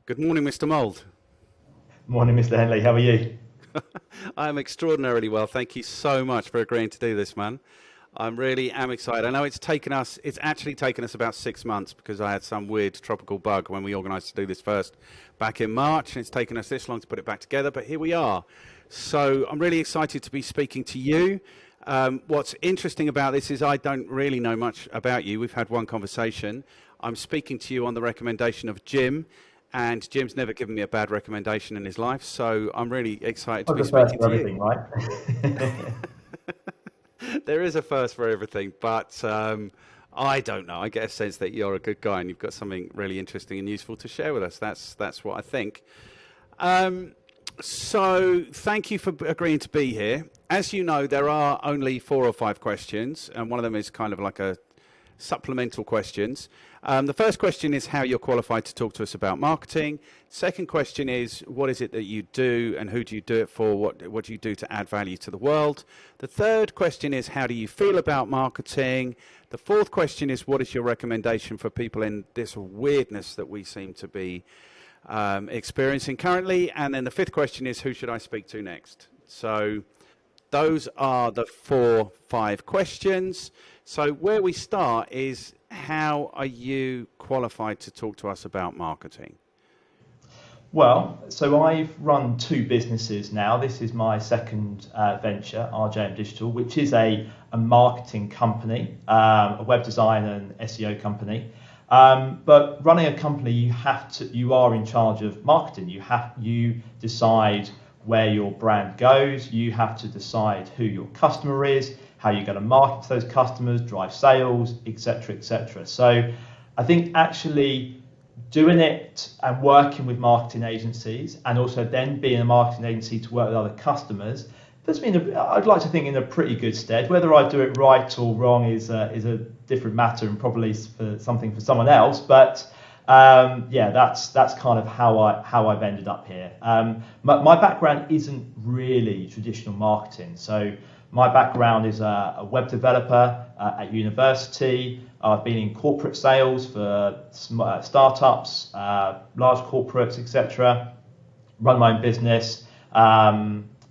Good morning, Mr. Mould. Morning, Mr. Henley. How are you? I am extraordinarily well. Thank you so much for agreeing to do this, man. I really am excited. I know it's actually taken us about 6 months because I had some weird tropical bug when we organised to do this first back in March, and it's taken us this long to put it back together, but here we are. So I'm really excited to be speaking to you. What's interesting about this is I don't really know much about you. We've had one conversation. I'm speaking to you on the recommendation of Jim. And Jim's never given me a bad recommendation in his life, so I'm really excited to be speaking to everything, you. right? There is a first for everything, but I don't know. I get a sense that you're a good guy and you've got something really interesting and useful to share with us. That's what I think. So thank you for agreeing to be here. As you know, there are only 4 or 5 questions, and one of them is kind of like a supplemental questions. The first question is how you're qualified to talk to us about marketing. Second question is what is it that you do and who do you do it for? What do you do to add value to the world? The third question is how do you feel about marketing? The fourth question is what is your recommendation for people in this weirdness that we seem to be experiencing currently? And then the fifth question is who should I speak to next? So those are the 4, 5 questions. So where we start is how are you qualified to talk to us about marketing? Well, so I've run 2 businesses now. This is my second venture, RJM Digital, which is a marketing company, a web design and SEO company. But running a company, you are in charge of marketing. You decide where your brand goes. You have to decide who your customer is, how you're going to market to those customers, drive sales, etc., etc. So I think actually doing it and working with marketing agencies and also then being a marketing agency to work with other customers puts me I'd like to think in a pretty good stead. Whether I do it right or wrong is a different matter and probably something for someone else. But that's kind of how I've ended up here. My background isn't really traditional marketing. So my background is a web developer at university. I've been in corporate sales for startups, large corporates, etc. Run my own business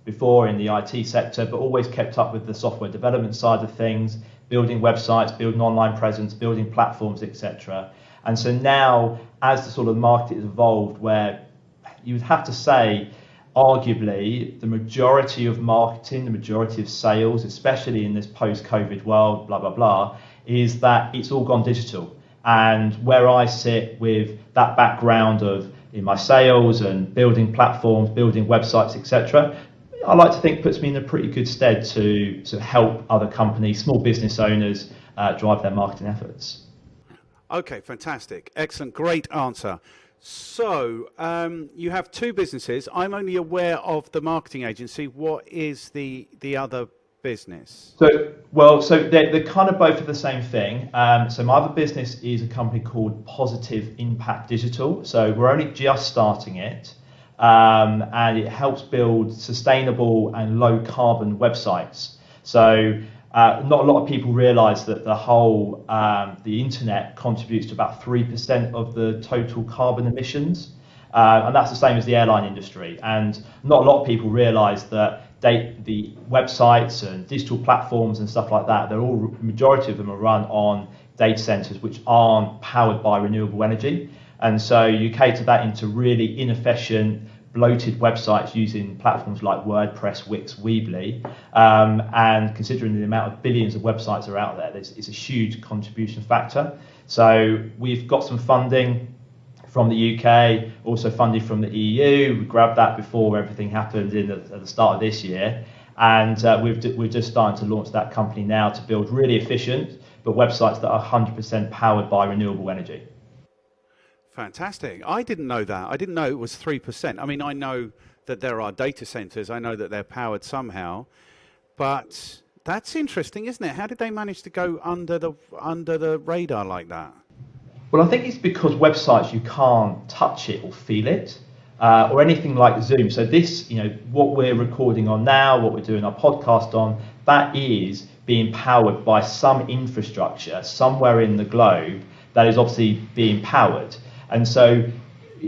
before in the IT sector, but always kept up with the software development side of things, building websites, building online presence, building platforms, etc. And so now, as the sort of market has evolved, where you would have to say, arguably, the majority of marketing, the majority of sales, especially in this post-COVID world, blah, blah, blah, is that it's all gone digital. And where I sit with that background in my sales and building platforms, building websites, etc., I like to think puts me in a pretty good stead to help other companies, small business owners, drive their marketing efforts. Okay, fantastic. Excellent. Great answer. So you have 2 businesses. I'm only aware of the marketing agency. What is the other business? So they're kind of both of the same thing. So my other business is a company called Positive Impact Digital. So we're only just starting it. And it helps build sustainable and low carbon websites. So not a lot of people realize that the internet contributes to about 3% of the total carbon emissions. And that's the same as the airline industry. And not a lot of people realize that the websites and digital platforms and stuff like that, majority of them are run on data centers which aren't powered by renewable energy. And so you cater that into really inefficient, bloated websites using platforms like WordPress, Wix, Weebly. And considering the amount of billions of websites are out there, it's a huge contribution factor. So we've got some funding from the UK, also funding from the EU. We grabbed that before everything happened at the start of this year. And we're just starting to launch that company now to build really efficient, but websites that are 100% powered by renewable energy. Fantastic. I didn't know that. I didn't know it was 3%. I mean, I know that there are data centers. I know that they're powered somehow. But that's interesting, isn't it? How did they manage to go under the radar like that? Well, I think it's because websites, you can't touch it or feel it, or anything like Zoom. So this, what we're recording on now, what we're doing our podcast on, that is being powered by some infrastructure somewhere in the globe that is obviously being powered. And so,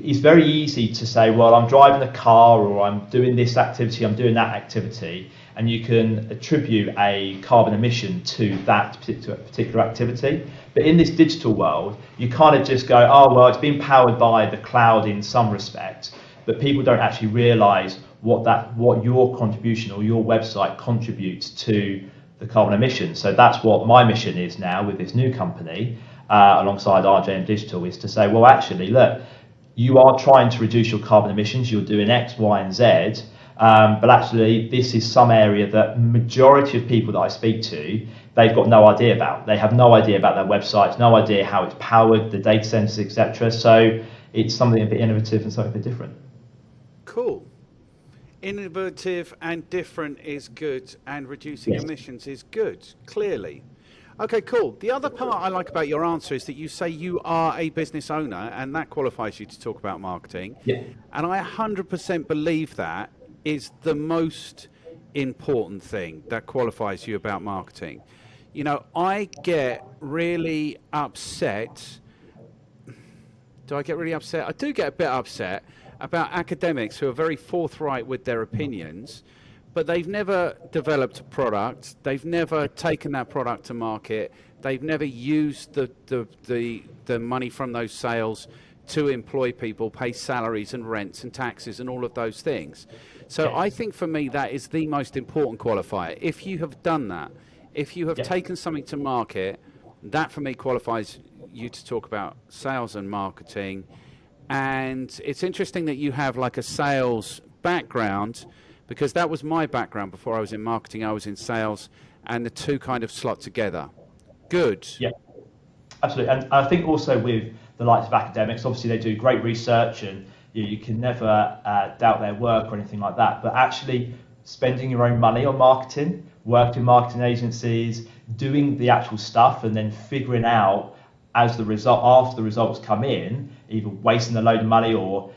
it's very easy to say, well, I'm driving a car, or I'm doing this activity, I'm doing that activity, and you can attribute a carbon emission to that particular activity. But in this digital world, you kind of just go, oh, well, it's been powered by the cloud in some respect, but people don't actually realize what your contribution or your website contributes to the carbon emissions. So that's what my mission is now with this new company, alongside RJM Digital, is to say, well, actually, look, you are trying to reduce your carbon emissions, you're doing X, Y, and Z, but actually this is some area that majority of people that I speak to, they've got no idea about. They have no idea about their websites, no idea how it's powered, the data centers, etc. So it's something a bit innovative and something a bit different. Cool. Innovative and different is good, and reducing emissions is good, clearly. Okay, cool. The other part I like about your answer is that you say you are a business owner, and that qualifies you to talk about marketing. Yeah. And I 100% believe that is the most important thing that qualifies you about marketing. You know, I get really upset. Do I get really upset? I do get a bit upset about academics who are very forthright with their opinions, but they've never developed a product. They've never taken that product to market. They've never used the money from those sales to employ people, pay salaries and rents and taxes and all of those things. So I think for me that is the most important qualifier. If you have done that, if you have taken something to market, that for me qualifies you to talk about sales and marketing. And it's interesting that you have like a sales background, because that was my background before I was in marketing. I was in sales, and the two kind of slot together. Good. Yeah, absolutely. And I think also with the likes of academics, obviously they do great research, and you can never doubt their work or anything like that. But actually spending your own money on marketing, working in marketing agencies, doing the actual stuff, and then figuring out as the result, after the results come in, either wasting a load of money or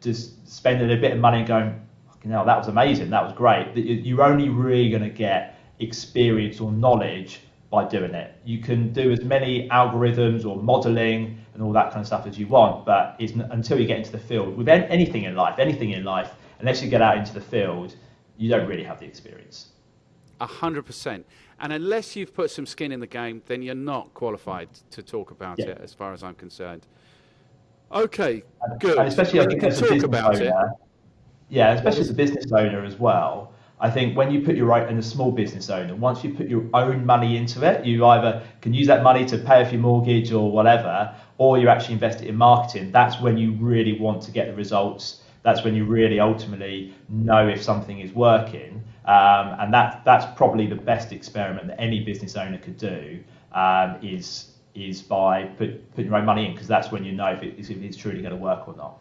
just spending a bit of money and going, no, that was amazing, that was great. You're only really going to get experience or knowledge by doing it. You can do as many algorithms or modeling and all that kind of stuff as you want, but it's until you get into the field with anything in life, unless you get out into the field, you don't really have the experience. 100%. And unless you've put some skin in the game, then you're not qualified to talk about it, as far as I'm concerned. Okay, good. And especially, I think, as a business owner, especially as a business owner as well. I think when you put and a small business owner, once you put your own money into it, you either can use that money to pay off your mortgage or whatever, or you actually invest it in marketing. That's when you really want to get the results. That's when you really ultimately know if something is working. And that's probably the best experiment that any business owner could do, is by putting your own money in, because that's when you know if it's truly going to work or not.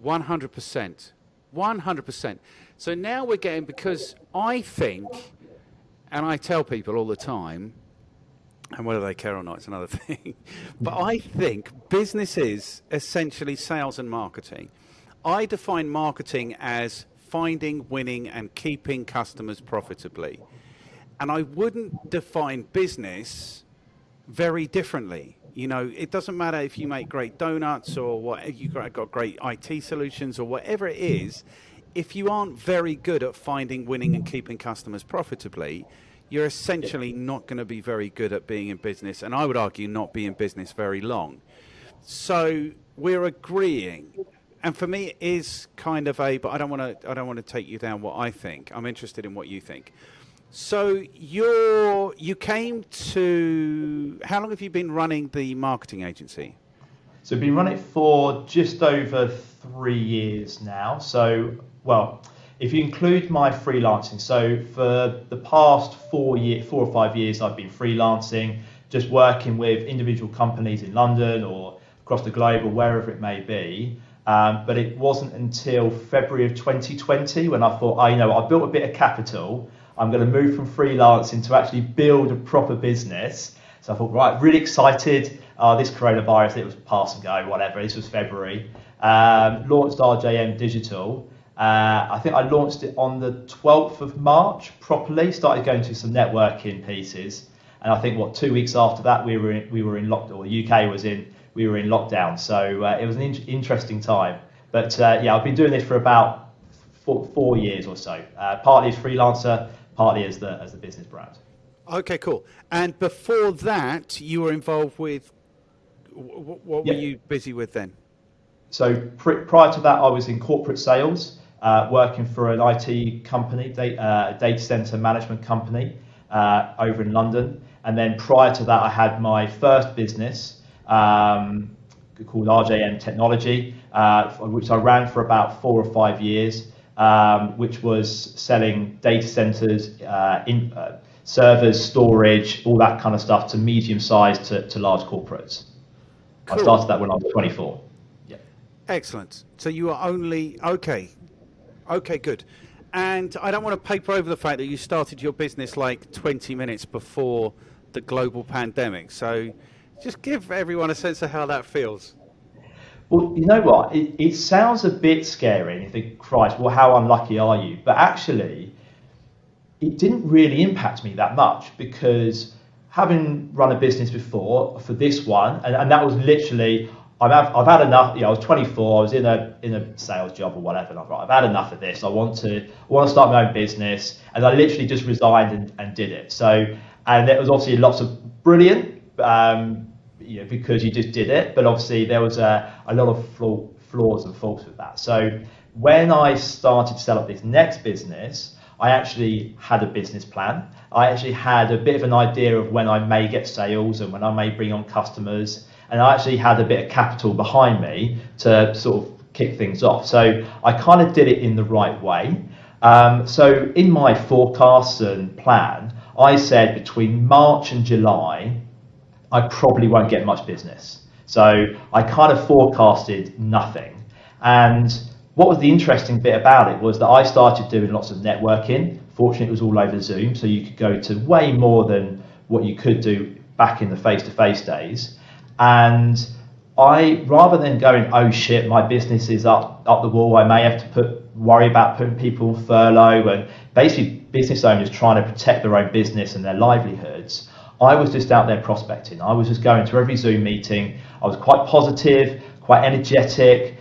100%. 100%. So now we're getting, because I think, and I tell people all the time, and whether they care or not, it's another thing, but I think business is essentially sales and marketing. I define marketing as finding, winning, and keeping customers profitably. And I wouldn't define business very differently. You know, it doesn't matter if you make great donuts or what, you've got great IT solutions or whatever it is. If you aren't very good at finding, winning, and keeping customers profitably, you're essentially not going to be very good at being in business, and I would argue not be in business very long. So we're agreeing. And for me, it is kind of but I don't want to take you down what I think. I'm interested in what you think. So you came to, how long have you been running the marketing agency? So I've been running it for just over 3 years now. So, well, if you include my freelancing, so for the past 4 or 5 years, I've been freelancing, just working with individual companies in London or across the globe or wherever it may be. But it wasn't until February of 2020 when I thought, I built a bit of capital. I'm going to move from freelancing to actually build a proper business. So I thought, right, really excited. This coronavirus, it was pass and go, whatever. This was February. Launched RJM Digital. I think I launched it on the 12th of March properly. Started going to some networking pieces. And I think 2 weeks after that, we were in lockdown. Or the UK was we were in lockdown. So it was an interesting time. But yeah, I've been doing this for about 4 years or so, partly as freelancer, partly as the business brand. Okay, cool. And before that, you were involved with, what were you busy with then? So prior to that, I was in corporate sales, working for an IT company, data center management company over in London. And then prior to that, I had my first business called RJM Technology, which I ran for about 4 or 5 years, which was selling data centers, servers, storage, all that kind of stuff to medium-sized to large corporates. Cool. I started that when I was 24. Yeah. Excellent. So you are only, okay, good. And I don't want to paper over the fact that you started your business like 20 minutes before the global pandemic. So just give everyone a sense of how that feels. Well, you know what? It sounds a bit scary. And you think, Christ, well, how unlucky are you? But actually, it didn't really impact me that much, because having run a business before for this one, and that was literally, I've had enough. You know, I was 24. I was in a sales job or whatever. And I've had enough of this. I want to start my own business, and I literally just resigned and did it. So, and there was obviously lots of brilliant, because you just did it. But obviously there was a lot of flaws and faults with that. So when I started to set up this next business, I actually had a business plan. I actually had a bit of an idea of when I may get sales and when I may bring on customers. And I actually had a bit of capital behind me to sort of kick things off. So I kind of did it in the right way. So in my forecasts and plan, I said between March and July, I probably won't get much business. So I kind of forecasted nothing. And what was the interesting bit about it was that I started doing lots of networking. Fortunately, it was all over Zoom, so you could go to way more than what you could do back in the face-to-face days. And I, rather than going, oh shit, my business is up the wall, I may have to worry about putting people on furlough, and basically business owners trying to protect their own business and their livelihoods, I was just out there prospecting. I was just going to every Zoom meeting. I was quite positive, quite energetic,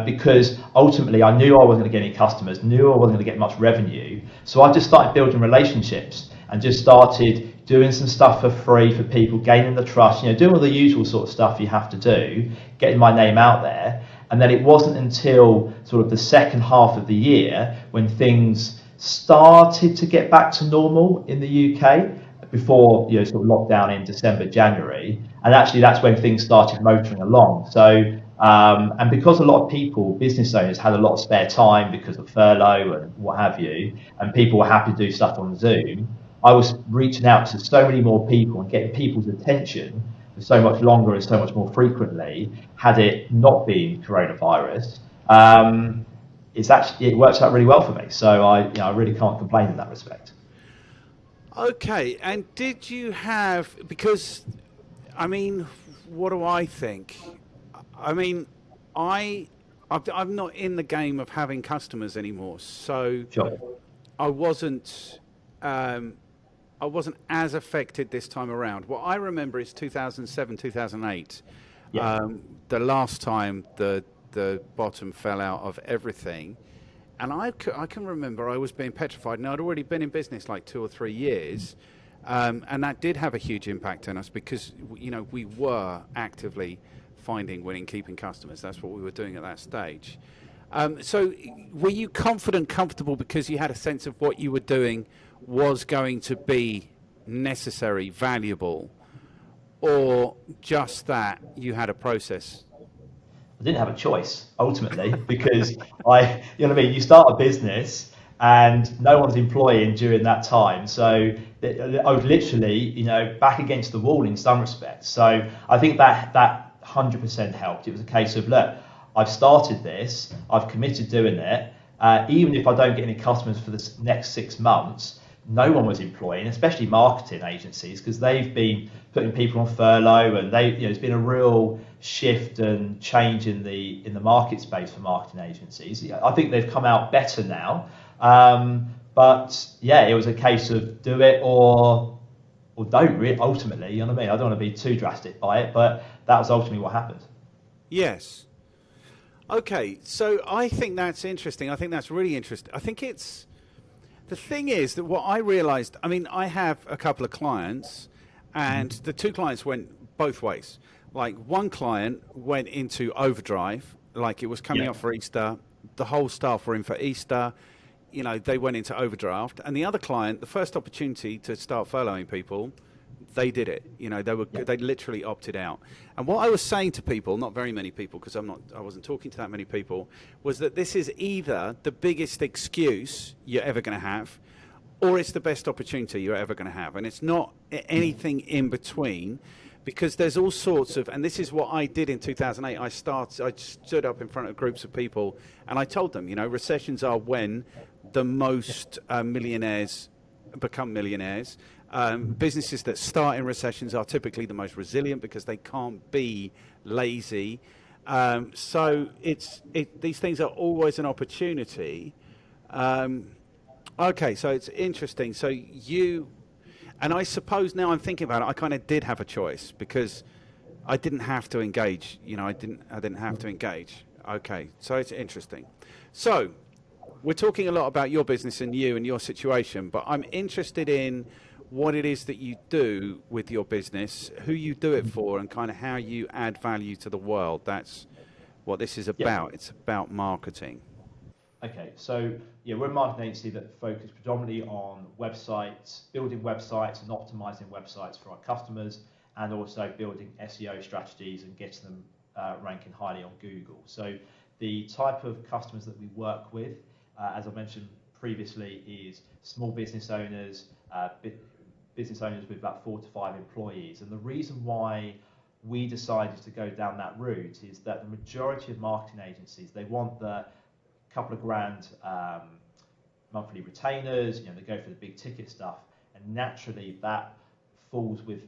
because ultimately I knew I wasn't going to get any customers, knew I wasn't going to get much revenue. So I just started building relationships and just started doing some stuff for free for people, gaining the trust, doing all the usual sort of stuff you have to do, getting my name out there. And then it wasn't until sort of the second half of the year when things started to get back to normal in the UK, before sort of lockdown in December, January, and actually that's when things started motoring along. So and because a lot of people, business owners, had a lot of spare time because of furlough and what have you, and people were happy to do stuff on Zoom, I was reaching out to so many more people and getting people's attention for so much longer and so much more frequently. Had it not been coronavirus, it works out really well for me. So I really can't complain in that respect. Okay, and did you have, because, I mean, what do I think? I mean, I'm not in the game of having customers anymore, so sure. I wasn't as affected this time around. What I remember is 2007, 2008, the last time the bottom fell out of everything. And I can remember I was being petrified. Now, I'd already been in business like 2 or 3 years, and that did have a huge impact on us because, we were actively finding, winning, keeping customers. That's what we were doing at that stage. So were you confident, comfortable because you had a sense of what you were doing was going to be necessary, valuable, or just that you had a process? I didn't have a choice ultimately because you start a business and no one's employing during that time. So I was literally, back against the wall in some respects. So I think that 100% helped. It was a case of, look, I've started this, I've committed doing it. Even if I don't get any customers for the next 6 months, no one was employing, especially marketing agencies, because they've been putting people on furlough, and there's been a real shift and change in the market space for marketing agencies. I think they've come out better now, but yeah, it was a case of do it or or don't really, ultimately, you know what I mean? I don't want to be too drastic by it, but that was ultimately what happened. Yes. Okay, so I think that's interesting. I think that's really interesting. I think it's the thing is that what I realized, I mean, I have a couple of clients, and the two clients went both ways. Like one client went into overdrive, like it was coming Yeah. up for Easter, the whole staff were in for Easter, you know, they went into overdraft. And the other client, the first opportunity to start furloughing people, they did it. You know, Yeah. they literally opted out. And what I was saying to people, not very many people, because I wasn't talking to that many people, was that this is either the biggest excuse you're ever going to have, or it's the best opportunity you're ever going to have, and it's not anything in between. Because there's all sorts of, and this is what I did in 2008. I stood up in front of groups of people, and I told them, you know, recessions are when the most millionaires become millionaires. Businesses that start in recessions are typically the most resilient because they can't be lazy. So these things are always an opportunity. Okay, so it's interesting. So and I suppose now I'm thinking about it, I kind of did have a choice because I didn't have to engage. You know, I didn't have to engage. Okay, so it's interesting. So we're talking a lot about your business and you and your situation, but I'm interested in what it is that you do with your business, who you do it for, and kind of how you add value to the world. That's what this is Yeah. about. It's about marketing. Okay, so yeah, we're a marketing agency that focus predominantly on websites, building websites and optimizing websites for our customers, and also building SEO strategies and getting them ranking highly on Google. So the type of customers that we work with, as I mentioned previously, is small business owners, business owners with about 4 to 5 employees. And the reason why we decided to go down that route is that the majority of marketing agencies, they want the couple of grand monthly retainers, you know, they go for the big ticket stuff, and naturally that falls with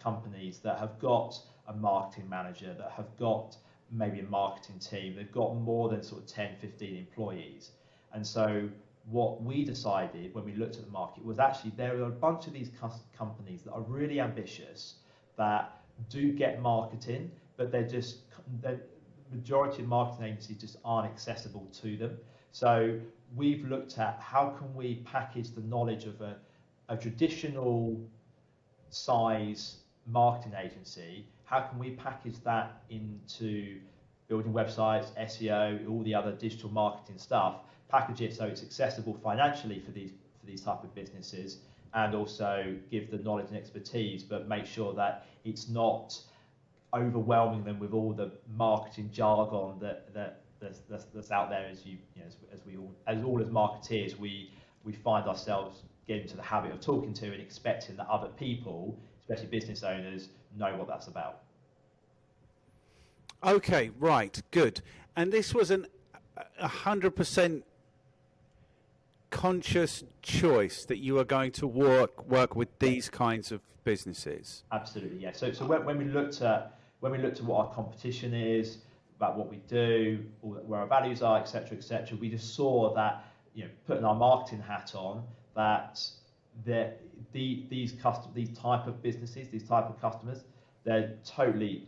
companies that have got a marketing manager, that have got maybe a marketing team, they've got more than sort of 10, 15 employees. And so what we decided when we looked at the market was actually there are a bunch of these companies that are really ambitious, that do get marketing, but they're majority of marketing agencies just aren't accessible to them. So we've looked at how can we package the knowledge of a traditional size marketing agency, how can we package that into building websites, SEO, all the other digital marketing stuff, package it so it's accessible financially for these type of businesses, and also give the knowledge and expertise, but make sure that it's not overwhelming them with all the marketing jargon that's out there. As as marketeers, we find ourselves getting into the habit of talking to and expecting that other people, especially business owners, know what that's about. Okay, right, good. And this was 100% conscious choice that you are going to work with these kinds of businesses. Absolutely, yeah. So when we looked at what our competition is, about what we do, where our values are, etc., etc., we just saw that, you know, putting our marketing hat on, that these type of businesses, these type of customers, they're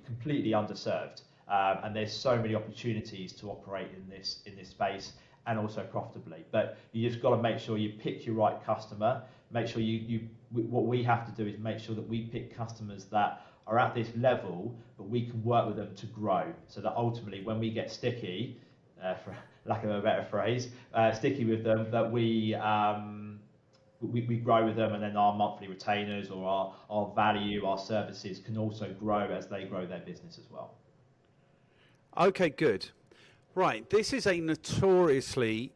completely underserved, and there's so many opportunities to operate in this space, and also profitably. But you just got to make sure you pick your right customer. Make sure what we have to do is make sure that we pick customers that are at this level, but we can work with them to grow, so that ultimately when we get sticky, for lack of a better phrase, sticky with them, that we grow with them, and then our monthly retainers or our value, our services can also grow as they grow their business as well. Okay, good. Right, this is a notoriously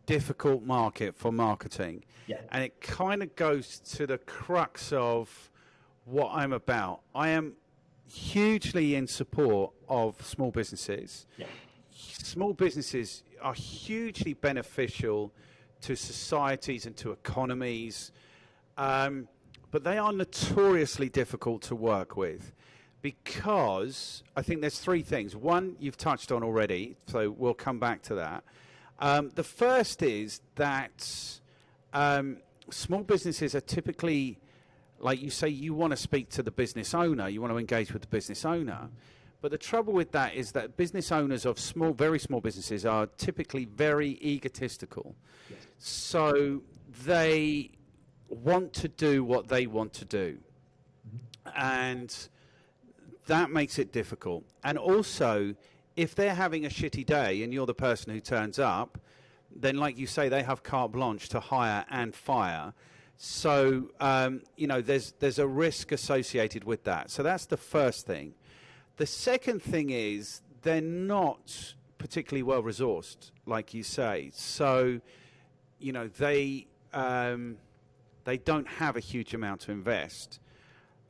difficult market for marketing. Yeah. And it kind of goes to the crux of what I'm about. I am hugely in support of small businesses. Yeah. Small businesses are hugely beneficial to societies and to economies, but they are notoriously difficult to work with, because I think there's 3 things. One, you've touched on already, so we'll come back to that. The first is that small businesses are typically, like you say, you want to speak to the business owner, you want to engage with the business owner. But the trouble with that is that business owners of small, very small businesses are typically very egotistical. Yes. So they want to do what they want to do. And that makes it difficult. And also, if they're having a shitty day and you're the person who turns up, then, like you say, they have carte blanche to hire and fire. So, there's a risk associated with that. So that's the first thing. The second thing is they're not particularly well resourced, like you say. So, they don't have a huge amount to invest.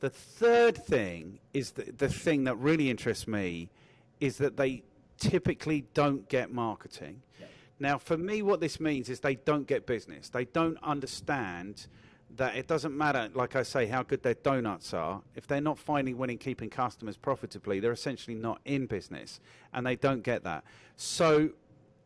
The third thing is the thing that really interests me is that they typically don't get marketing. Yeah. Now, for me, what this means is they don't get business. They don't understand that it doesn't matter, like I say, how good their donuts are. If they're not finding, winning, keeping customers profitably, they're essentially not in business, and they don't get that. So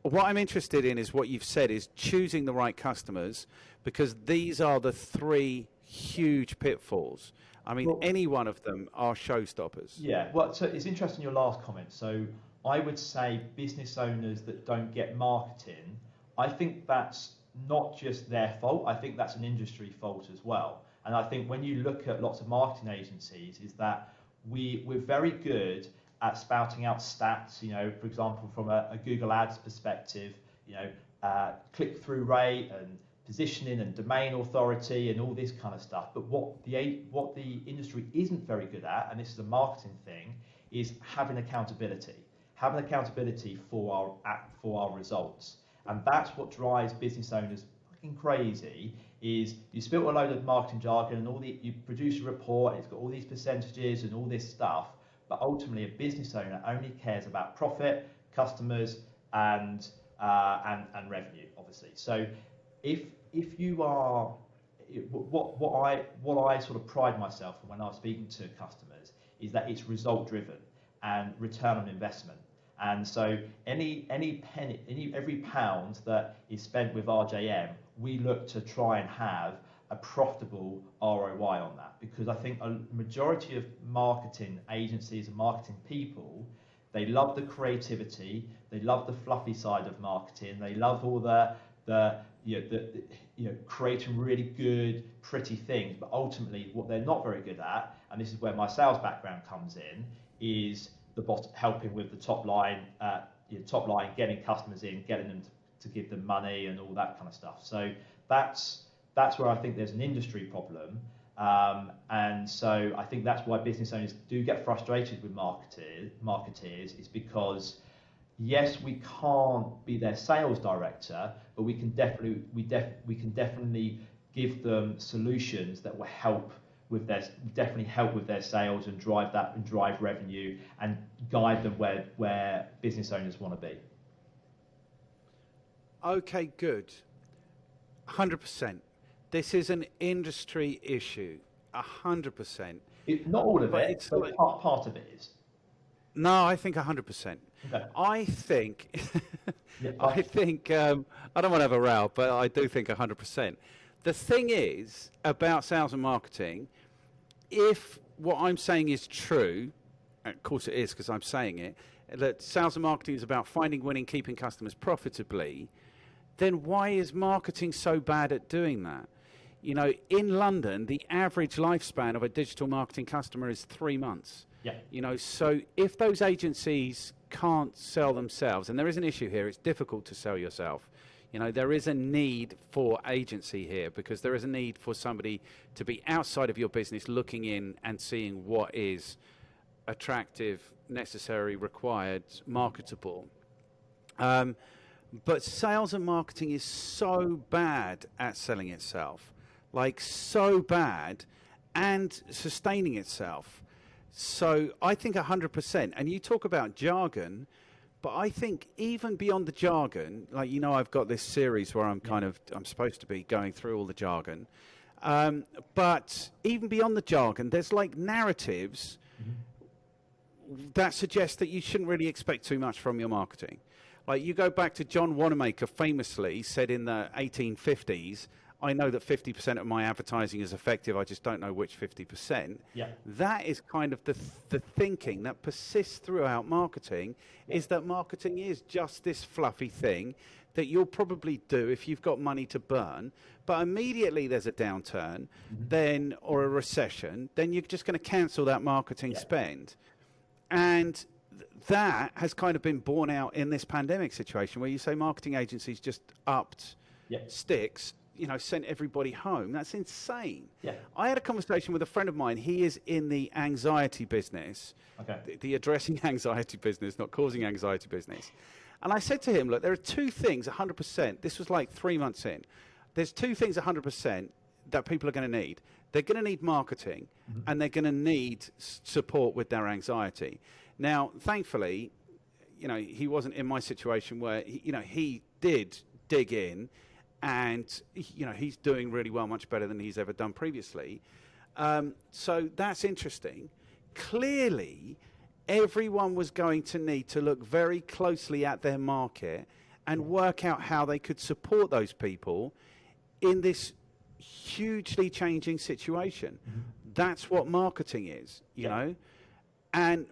what I'm interested in is what you've said is choosing the right customers, because these are the three huge pitfalls. I mean, any one of them are showstoppers. Yeah, well, so it's interesting your last comment. So I would say business owners that don't get marketing, I think that's not just their fault. I think that's an industry fault as well. And I think when you look at lots of marketing agencies, is that we're very good at spouting out stats, for example, from a Google Ads perspective, click-through rate and positioning and domain authority and all this kind of stuff. But what the industry isn't very good at, and this is a marketing thing, is having accountability for our results. And that's what drives business owners fucking crazy. Is you spilt a load of marketing jargon and you produce a report, and it's got all these percentages and all this stuff, but ultimately a business owner only cares about profit, customers, and revenue, obviously. So if you are, what I sort of pride myself on when I'm speaking to customers is that it's result driven and return on investment. And so every pound that is spent with RJM, we look to try and have a profitable ROI on that, because I think a majority of marketing agencies and marketing people, they love the creativity, they love the fluffy side of marketing, they love all the creating really good, pretty things, but ultimately what they're not very good at, and this is where my sales background comes in, is helping with the top line, getting customers in, getting them to give them money and all that kind of stuff. So that's where I think there's an industry problem, and so I think that's why business owners do get frustrated with marketeers, is because yes, we can't be their sales director, but we can definitely give them solutions that will help with their sales and drive revenue and guide them where business owners want to be. Okay, good. 100%. This is an industry issue. 100%. Not all of it, but part of it is. No, I think 100%. Okay. I think, I don't want to have a row, but I do think 100%. The thing is about sales and marketing, if what I'm saying is true, and of course it is because I'm saying it, that sales and marketing is about finding, winning, keeping customers profitably, then why is marketing so bad at doing that? In London, the average lifespan of a digital marketing customer is 3 months. Yeah. So if those agencies can't sell themselves, and there is an issue here, it's difficult to sell yourself. There is a need for agency here, because there is a need for somebody to be outside of your business looking in and seeing what is attractive, necessary, required, marketable. But sales and marketing is so bad at selling itself, like so bad, and sustaining itself. So I think 100%. And you talk about jargon, but I think even beyond the jargon, like, I've got this series where I'm supposed to be going through all the jargon. But even beyond the jargon, there's like narratives that suggest that you shouldn't really expect too much from your marketing. Like, you go back to John Wanamaker famously said in the 1850s, I know that 50% of my advertising is effective. I just don't know which 50%. Yeah. That is kind of the thinking that persists throughout marketing, is that marketing is just this fluffy thing that you'll probably do if you've got money to burn. But immediately there's a downturn, then or a recession, then you're just going to cancel that marketing spend. And that has kind of been borne out in this pandemic situation where you say marketing agencies just upped sticks, sent everybody home. That's insane. Yeah. I had a conversation with a friend of mine. He is in the anxiety business, the addressing anxiety business, not causing anxiety business. And I said to him, look, there are two things 100%. This was like 3 months in. There's two things 100% that people are going to need. They're going to need marketing and they're going to need support with their anxiety. Now, thankfully, he wasn't in my situation where, he did dig in and, he's doing really well, much better than he's ever done previously. So that's interesting. Clearly, everyone was going to need to look very closely at their market and work out how they could support those people in this hugely changing situation. That's what marketing is, you know.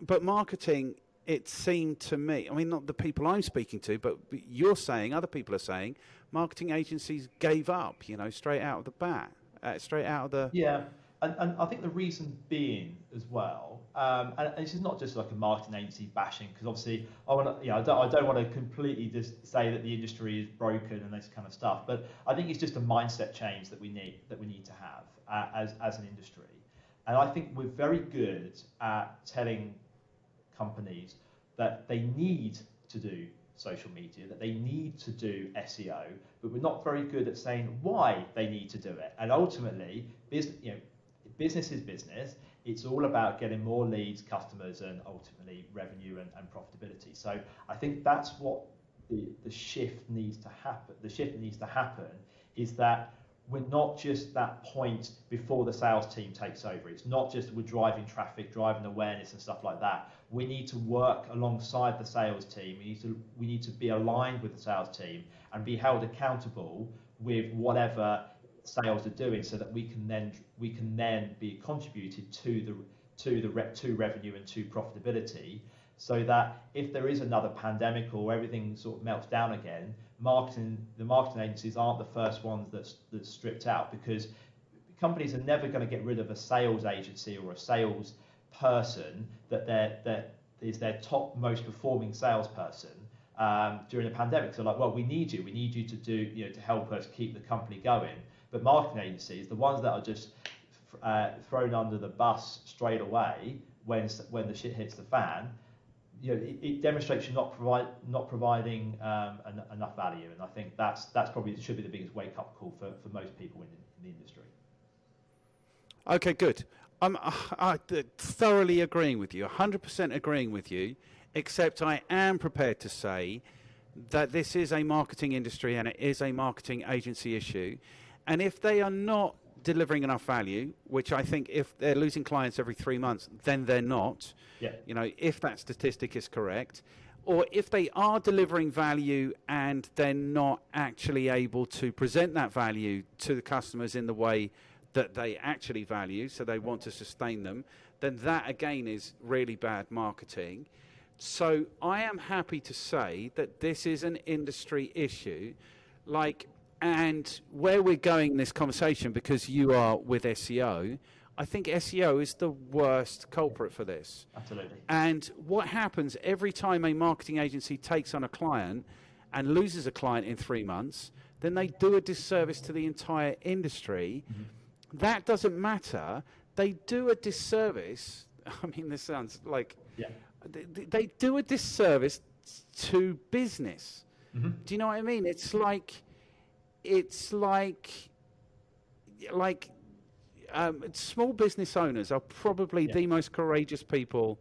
But marketing, it seemed to me, I mean, not the people I'm speaking to, but you're saying, other people are saying, marketing agencies gave up, straight out of the bat, straight out of the... Yeah, and I think the reason being as well, and this is not just like a marketing agency bashing, because obviously I don't want to completely just say that the industry is broken and this kind of stuff, but I think it's just a mindset change that we need to have as an industry. And I think we're very good at telling companies that they need to do social media, that they need to do SEO, but we're not very good at saying why they need to do it. And ultimately, business is business. It's all about getting more leads, customers, and ultimately revenue and profitability. So I think that's what the shift needs to happen. The shift that needs to happen is that we're not just that point before the sales team takes over. It's not just we're driving traffic, driving awareness and stuff like that. We need to work alongside the sales team. We need to be aligned with the sales team and be held accountable with whatever sales are doing, so that we can then be contributed to revenue and to profitability, so that if there is another pandemic or everything sort of melts down again, the marketing agencies aren't the first ones that's stripped out, because companies are never going to get rid of a sales agency or a sales person that is their top most performing salesperson during a pandemic. So like, well, we need you to do, to help us keep the company going. But marketing agencies, the ones that are just thrown under the bus straight away when the shit hits the fan, it demonstrates you're not providing enough value. And I think that's probably should be the biggest wake up call for most people in the industry. Okay, good. I'm thoroughly agreeing with you, 100% agreeing with you, except I am prepared to say that this is a marketing industry and it is a marketing agency issue. And if they are not delivering enough value, which I think if they're losing clients every 3 months, then they're not, if that statistic is correct, or if they are delivering value and they're not actually able to present that value to the customers in the way that they actually value, so they want to sustain them, then that again is really bad marketing. So I am happy to say that this is an industry issue, and where we're going in this conversation, because you are with SEO, I think SEO is the worst culprit for this. Absolutely. And what happens every time a marketing agency takes on a client and loses a client in 3 months, then they do a disservice to the entire industry. Mm-hmm. That doesn't matter. They do a disservice. I mean, this sounds like... Yeah. They do a disservice to business. Mm-hmm. Do you know what I mean? It's like small business owners are probably the most courageous people,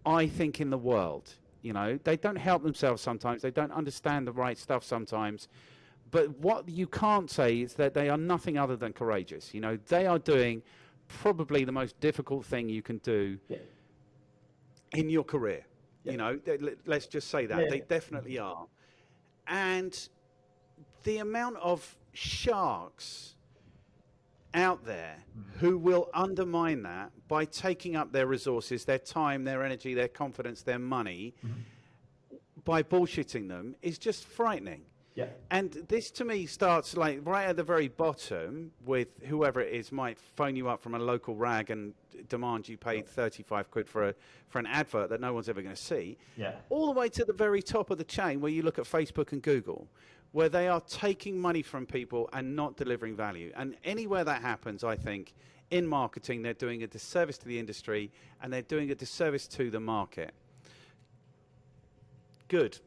I think, in the world. They don't help themselves sometimes. They don't understand the right stuff sometimes. But what you can't say is that they are nothing other than courageous. They are doing probably the most difficult thing you can do in your career. Let's just say that. They definitely are. And the amount of sharks out there who will undermine that by taking up their resources, their time, their energy, their confidence, their money, by bullshitting them is just frightening. Yeah. And this to me starts like right at the very bottom with whoever it is might phone you up from a local rag and demand you pay 35 quid for an advert that no one's ever going to see. Yeah. All the way to the very top of the chain where you look at Facebook and Google, where they are taking money from people and not delivering value. And anywhere that happens, I think, in marketing, they're doing a disservice to the industry and they're doing a disservice to the market. Good.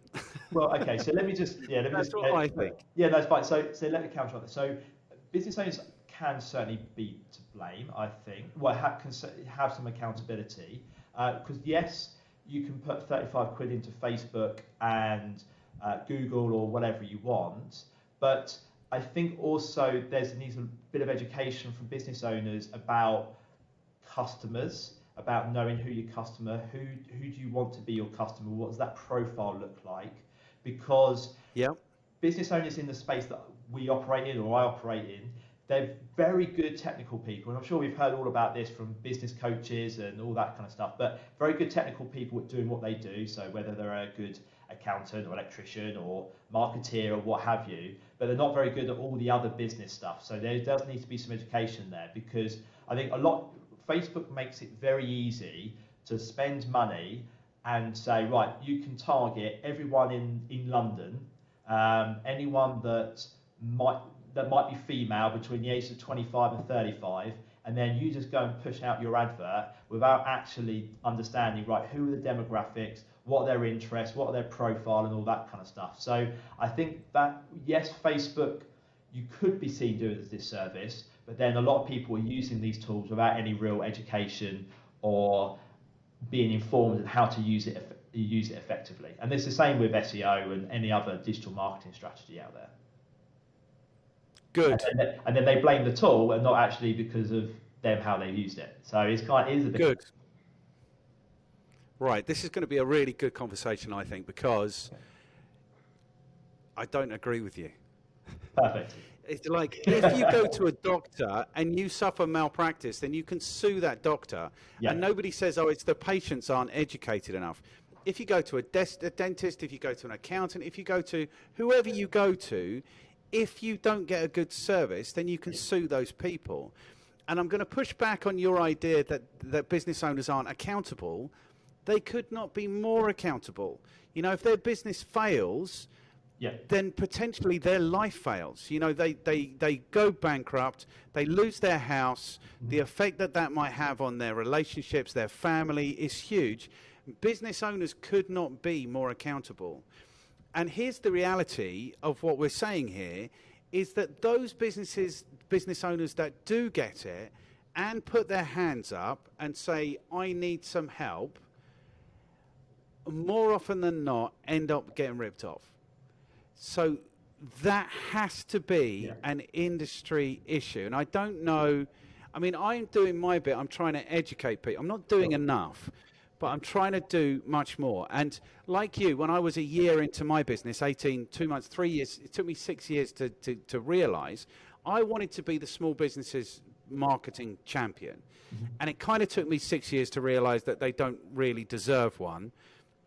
Well, okay, so let me just, That's what I think. Yeah, that's fine. So let me counter on that. So business owners can certainly be to blame, I think. Well, can have some accountability. Because yes, you can put 35 quid into Facebook and Google or whatever you want, but I think also needs a bit of education from business owners about customers, about knowing who your customer, who do you want to be your customer, what does that profile look like? Because business owners in the space that we operate in or I operate in, they're very good technical people, and I'm sure we've heard all about this from business coaches and all that kind of stuff, but very good technical people at doing what they do, so whether they're a good accountant or electrician or marketeer or what have you, but they're not very good at all the other business stuff. So there does need to be some education there, because I think Facebook makes it very easy to spend money and say, right, you can target everyone in London, anyone that might be female between the ages of 25 and 35, and then you just go and push out your advert without actually understanding, right, who are the demographics, what are their interests, what are their profile, and all that kind of stuff. So I think that, yes, Facebook, you could be seen doing a disservice, but then a lot of people are using these tools without any real education or being informed on how to use it effectively. And it's the same with SEO and any other digital marketing strategy out there. Good. And then they blame the tool and not actually because of them how they used it. So it is a bit good. Right, this is going to be a really good conversation, I think, because I don't agree with you. Perfect. It's like if you go to a doctor and you suffer malpractice, then you can sue that doctor. Yeah. And nobody says, oh, it's the patients aren't educated enough. If you go to a dentist, if you go to an accountant, if you go to whoever you go to, if you don't get a good service, then you can sue those people. And I'm going to push back on your idea that business owners aren't accountable. They could not be more accountable. You know, if their business fails, then potentially their life fails. You know, they go bankrupt, they lose their house. The effect that might have on their relationships, their family is huge. Business owners could not be more accountable. And here's the reality of what we're saying here, is that those business owners that do get it and put their hands up and say, I need some help, more often than not end up getting ripped off. So that has to be an industry issue. And I don't know, I mean, I'm doing my bit. I'm trying to educate people. I'm not doing enough, but I'm trying to do much more. And like you, when I was a year into my business, 2 months, 3 years, it took me 6 years to realize I wanted to be the small businesses marketing champion. And it kind of took me 6 years to realize that they don't really deserve one.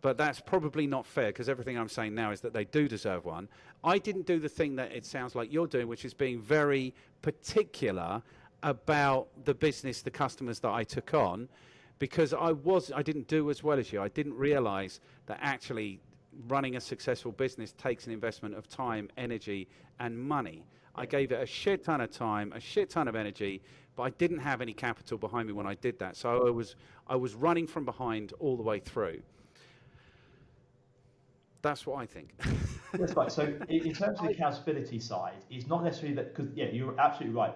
But that's probably not fair, because everything I'm saying now is that they do deserve one. I didn't do the thing that it sounds like you're doing, which is being very particular about the business, the customers that I took on, because I didn't do as well as you. I didn't realize that actually running a successful business takes an investment of time, energy, and money. I gave it a shit ton of time, a shit ton of energy, but I didn't have any capital behind me when I did that. So I was running from behind all the way through. That's what I think. That's right. So in terms of the accountability side, it's not necessarily that, because you're absolutely right.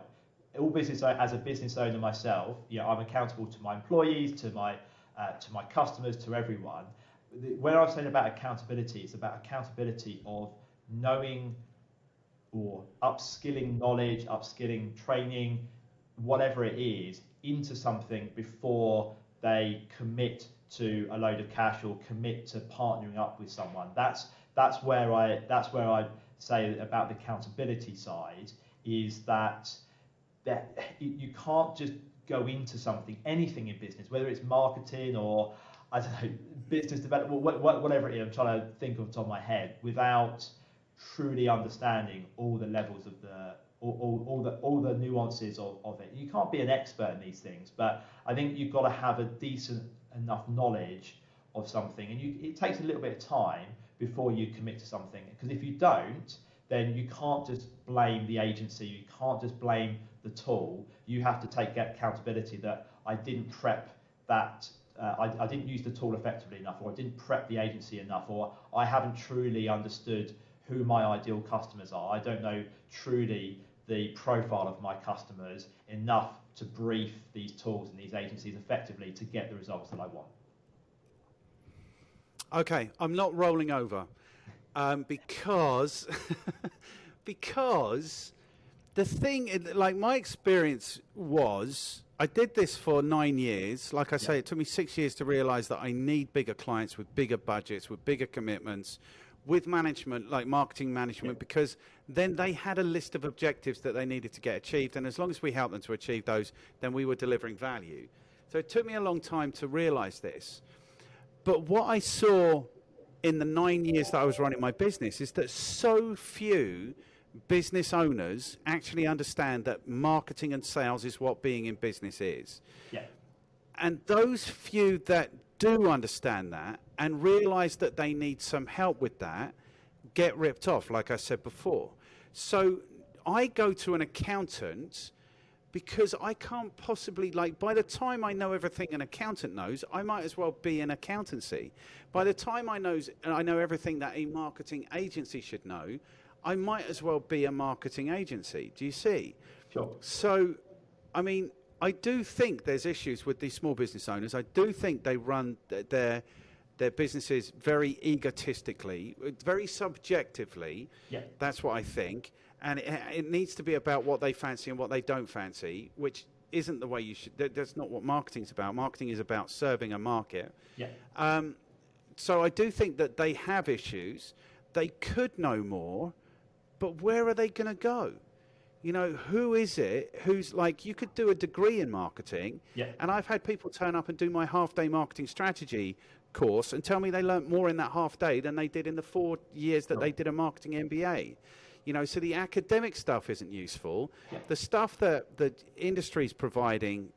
All business, as a business owner myself, I'm accountable to my employees, to my customers, to everyone. When I was saying about accountability, it's about accountability of knowing or upskilling knowledge, upskilling training, whatever it is, into something before they commit to a load of cash or commit to partnering up with someone. That's where I say about the accountability side is that you can't just go into anything in business, whether it's marketing or, I don't know, business development, whatever it is. I'm trying to think off the top of my head, without truly understanding all the levels of all the nuances of it. You can't be an expert in these things, but I think you've got to have a decent enough knowledge of something, and it takes a little bit of time before you commit to something, because if you don't, then you can't just blame the agency, you can't just blame the tool. You have to take accountability that I didn't prep that, I didn't use the tool effectively enough, or I didn't prep the agency enough, or I haven't truly understood who my ideal customers are. I don't know truly the profile of my customers enough to brief these tools and these agencies effectively to get the results that I want. Okay, I'm not rolling over because because the thing, like my experience was, I did this for 9 years. Like I say, it took me 6 years to realize that I need bigger clients with bigger budgets, with bigger commitments, with management, like marketing management, because then they had a list of objectives that they needed to get achieved. And as long as we helped them to achieve those, then we were delivering value. So it took me a long time to realize this. But what I saw in the 9 years that I was running my business is that so few business owners actually understand that marketing and sales is what being in business is. Yeah. And those few that do understand that and realize that they need some help with that get ripped off, like I said before. So I go to an accountant because I can't possibly, like, by the time I know everything an accountant knows, I might as well be an accountancy. By the time I know everything that a marketing agency should know, I might as well be a marketing agency. Do you see? Sure. So, I mean, I do think there's issues with these small business owners. I do think they run their businesses very egotistically, very subjectively. Yeah. That's what I think. And it needs to be about what they fancy and what they don't fancy, which isn't the way you should. That's not what marketing's about. Marketing is about serving a market. Yeah. So I do think that they have issues. They could know more, but where are they going to go? You know, who is it who's like, you could do a degree in marketing, and I've had people turn up and do my half-day marketing strategy course and tell me they learnt more in that half day than they did in the 4 years that they did a marketing MBA. You know, so the academic stuff isn't useful. The stuff that the industry's providing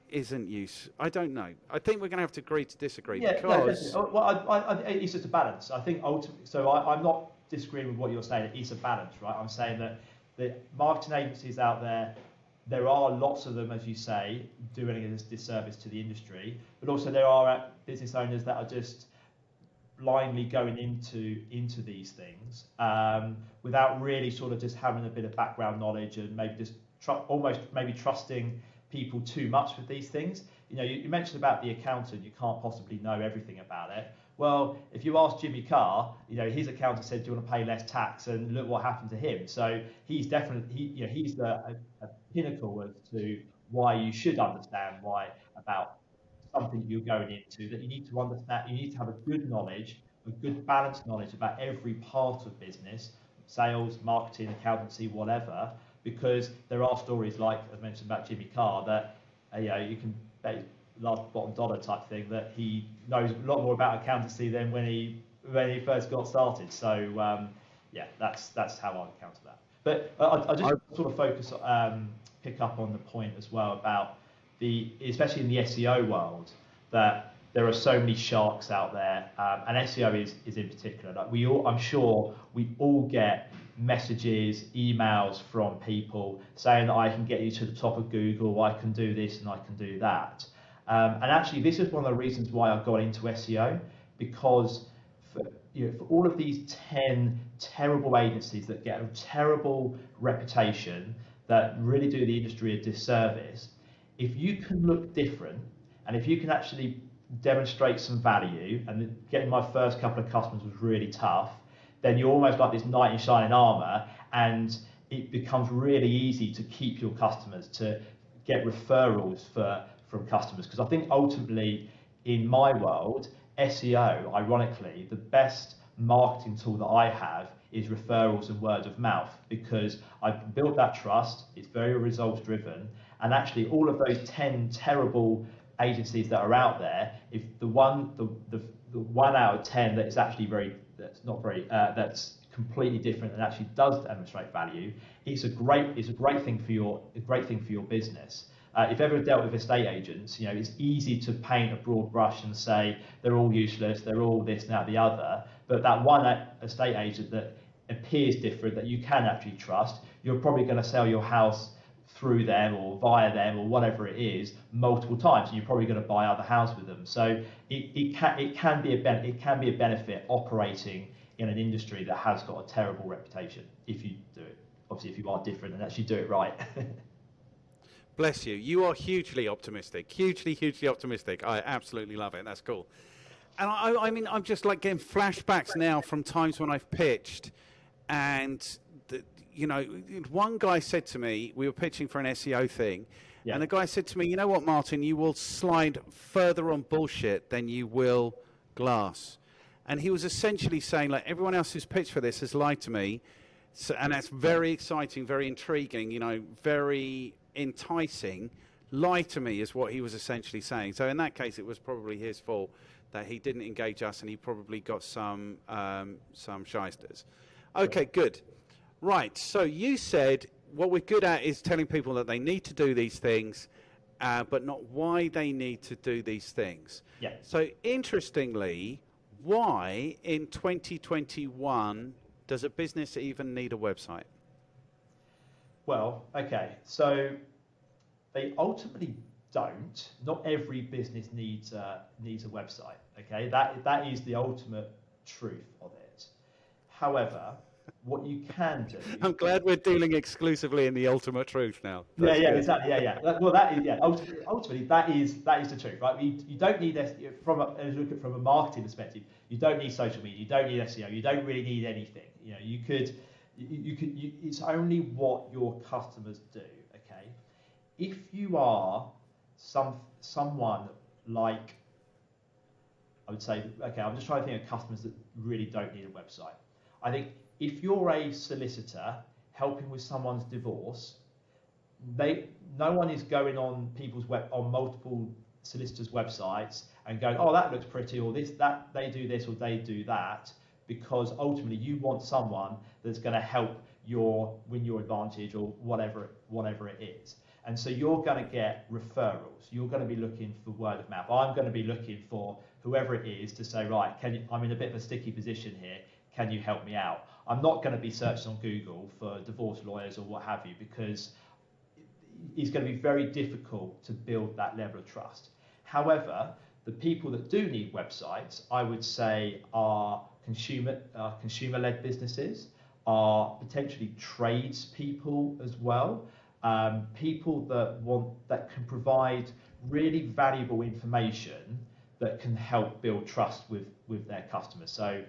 isn't useful. I don't know. I think we're going to have to agree to disagree because... No, well, it's just a balance. I think ultimately, so I'm not disagreeing with what you're saying. It's a balance, right? I'm saying that the marketing agencies out there are lots of them, as you say, doing a disservice to the industry, but also there are business owners that are just blindly going into these things without really sort of just having a bit of background knowledge and maybe just almost trusting people too much with these things. You know, you mentioned about the accountant, you can't possibly know everything about it. Well, if you ask Jimmy Carr, you know, his accountant said, do you want to pay less tax? And look what happened to him. So he's definitely, he's a pinnacle as to why you should understand about something you're going into, that you need to understand, you need to have a good knowledge, a good balanced knowledge about every part of business, sales, marketing, accountancy, whatever, because there are stories like, as mentioned about Jimmy Carr, that you can bet last bottom dollar type thing, that he knows a lot more about accountancy than when he first got started. So that's how I would counter that. But I just sort of focus, pick up on the point as well about especially in the SEO world, that there are so many sharks out there, and SEO is in particular. Like I'm sure we all get messages, emails from people saying that I can get you to the top of Google, I can do this and I can do that. And actually, this is one of the reasons why I got into SEO, because for all of these 10 terrible agencies that get a terrible reputation, that really do the industry a disservice, if you can look different and if you can actually demonstrate some value, and getting my first couple of customers was really tough, then you're almost like this knight in shining armor, and it becomes really easy to keep your customers, to get referrals from customers. Because I think ultimately in my world, SEO, ironically, the best marketing tool that I have is referrals and word of mouth, because I've built that trust. It's very results driven, and actually all of those 10 terrible agencies that are out there, if the one out of 10 that is actually that's completely different and actually does demonstrate value, it's a great thing for your business. If you've ever dealt with estate agents, it's easy to paint a broad brush and say they're all useless, they're all this, that, the other. But that one estate agent that appears different, that you can actually trust, you're probably going to sell your house through them or via them or whatever it is multiple times, and you're probably going to buy other house with them. So it can be a benefit operating in an industry that has got a terrible reputation if you do it. Obviously, if you are different and actually do it right. Bless you. You are hugely optimistic. Hugely optimistic. I absolutely love it. That's cool. And I mean, I'm just like getting flashbacks now from times when I've pitched, and one guy said to me, we were pitching for an SEO thing, and the guy said to me, "You know what, Martin, you will slide further on bullshit than you will glass." And he was essentially saying, like, everyone else who's pitched for this has lied to me. So, and that's very exciting, very intriguing, very enticing. Lie to me is what he was essentially saying. So in that case, it was probably his fault that he didn't engage us, and he probably got some shysters. Okay, good. Right, so you said what we're good at is telling people that they need to do these things, but not why they need to do these things. Yeah. So interestingly, why in 2021 does a business even need a website? Well, okay, so they ultimately don't. Not every business needs a website. Okay, that is the ultimate truth of it. However, what you can do. I'm glad we're dealing exclusively in the ultimate truth now. That's exactly. Well, that is ultimately that is the truth, right? You don't need this from a marketing perspective. You don't need social media. You don't need SEO. You don't really need anything. You could. It's only what your customers do. Okay, if you are someone like, I would say, okay, I'm just trying to think of customers that really don't need a website. I think if you're a solicitor helping with someone's divorce, no one is going on on multiple solicitors' websites and going, oh, that looks pretty, or that they do this or they do that, because ultimately you want someone that's going to help win your advantage or whatever it is. And so you're going to get referrals. You're going to be looking for word of mouth. I'm going to be looking for whoever it is to say, right, I'm in a bit of a sticky position here. Can you help me out? I'm not going to be searching on Google for divorce lawyers or what have you, because it's going to be very difficult to build that level of trust. However, the people that do need websites, I would say, are consumer-led businesses, are potentially tradespeople as well, people that can provide really valuable information that can help build trust with their customers. So,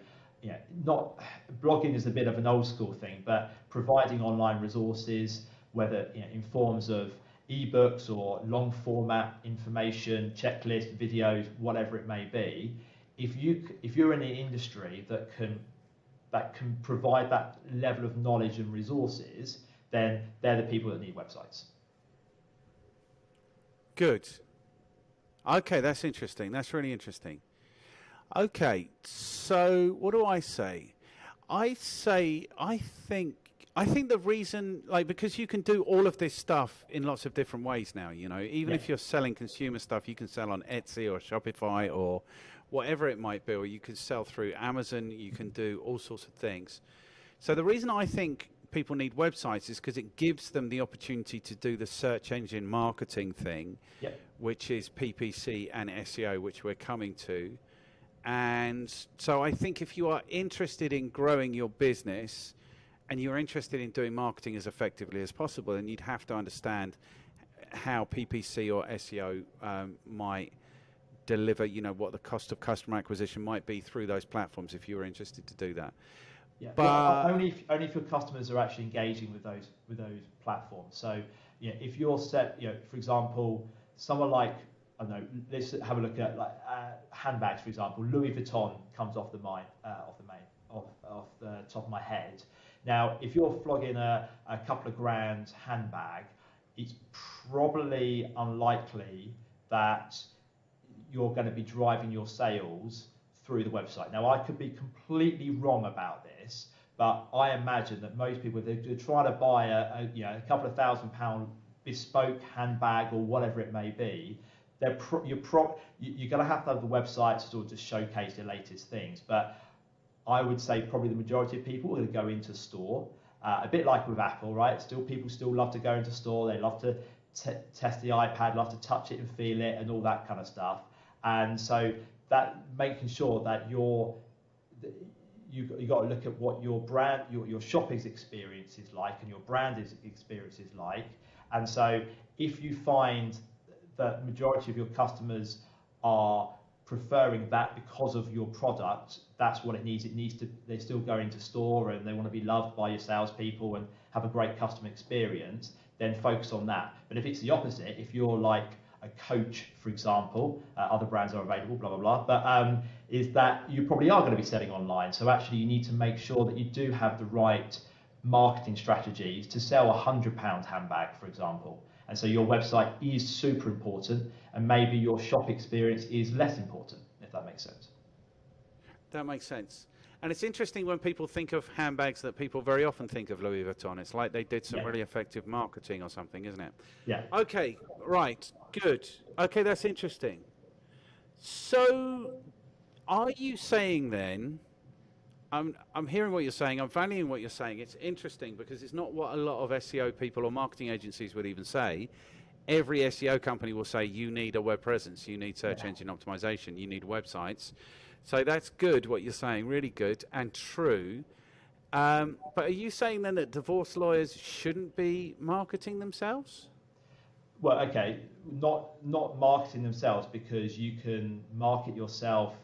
not blogging is a bit of an old school thing, but providing online resources, whether in forms of ebooks or long format information, checklist videos, whatever it may be. If you're in the industry that can provide that level of knowledge and resources, then they're the people that need websites. Good. Okay, that's interesting. That's really interesting. Okay, so what do I say? I think the reason, because you can do all of this stuff in lots of different ways now, even if you're selling consumer stuff, you can sell on Etsy or Shopify or whatever it might be, or you can sell through Amazon, you can do all sorts of things. So the reason I think people need websites is because it gives them the opportunity to do the search engine marketing thing, which is PPC and SEO, which we're coming to. And so I think if you are interested in growing your business and you're interested in doing marketing as effectively as possible, then you'd have to understand how PPC or SEO might deliver, what the cost of customer acquisition might be through those platforms if you were interested to do that. Yeah, but only if your customers are actually engaging with those platforms. So, if you're for example, someone like, I don't know, let's have a look at handbags, for example. Louis Vuitton comes off the the top of my head. Now, if you're flogging a couple of grand handbag, it's probably unlikely that you're going to be driving your sales through the website. Now, I could be completely wrong about this, but I imagine that most people, if they're trying to buy a couple of £1,000 bespoke handbag or whatever it may be, you're going to have the website to sort of just showcase your latest things. But I would say probably the majority of people are going to go into store, a bit like with Apple, right? People still love to go into store. They love to test the iPad, love to touch it and feel it and all that kind of stuff. And so that making sure that you got to look at what your brand, your shopping experience is like, and your brand experience is like. And so if you find the majority of your customers are preferring that because of your product, that's what it needs. They're still going to store and they want to be loved by your salespeople and have a great customer experience, then focus on that. But if it's the opposite, if you're like a Coach, for example, other brands are available, blah, blah, blah, but is that you probably are going to be selling online. So actually you need to make sure that you do have the right marketing strategies to sell a £100 handbag, for example. And so your website is super important, and maybe your shop experience is less important, if that makes sense. That makes sense. And it's interesting when people think of handbags that people very often think of Louis Vuitton. It's like they did some really effective marketing or something, isn't it? Yeah. Okay, right, good. Okay, that's interesting. So are you saying then, I'm hearing what you're saying, I'm valuing what you're saying. It's interesting because it's not what a lot of SEO people or marketing agencies would even say. Every SEO company will say you need a web presence, you need search engine optimization, you need websites. So that's good what you're saying, really good and true. But are you saying then that divorce lawyers shouldn't be marketing themselves? Well, okay, not marketing themselves, because you can market yourself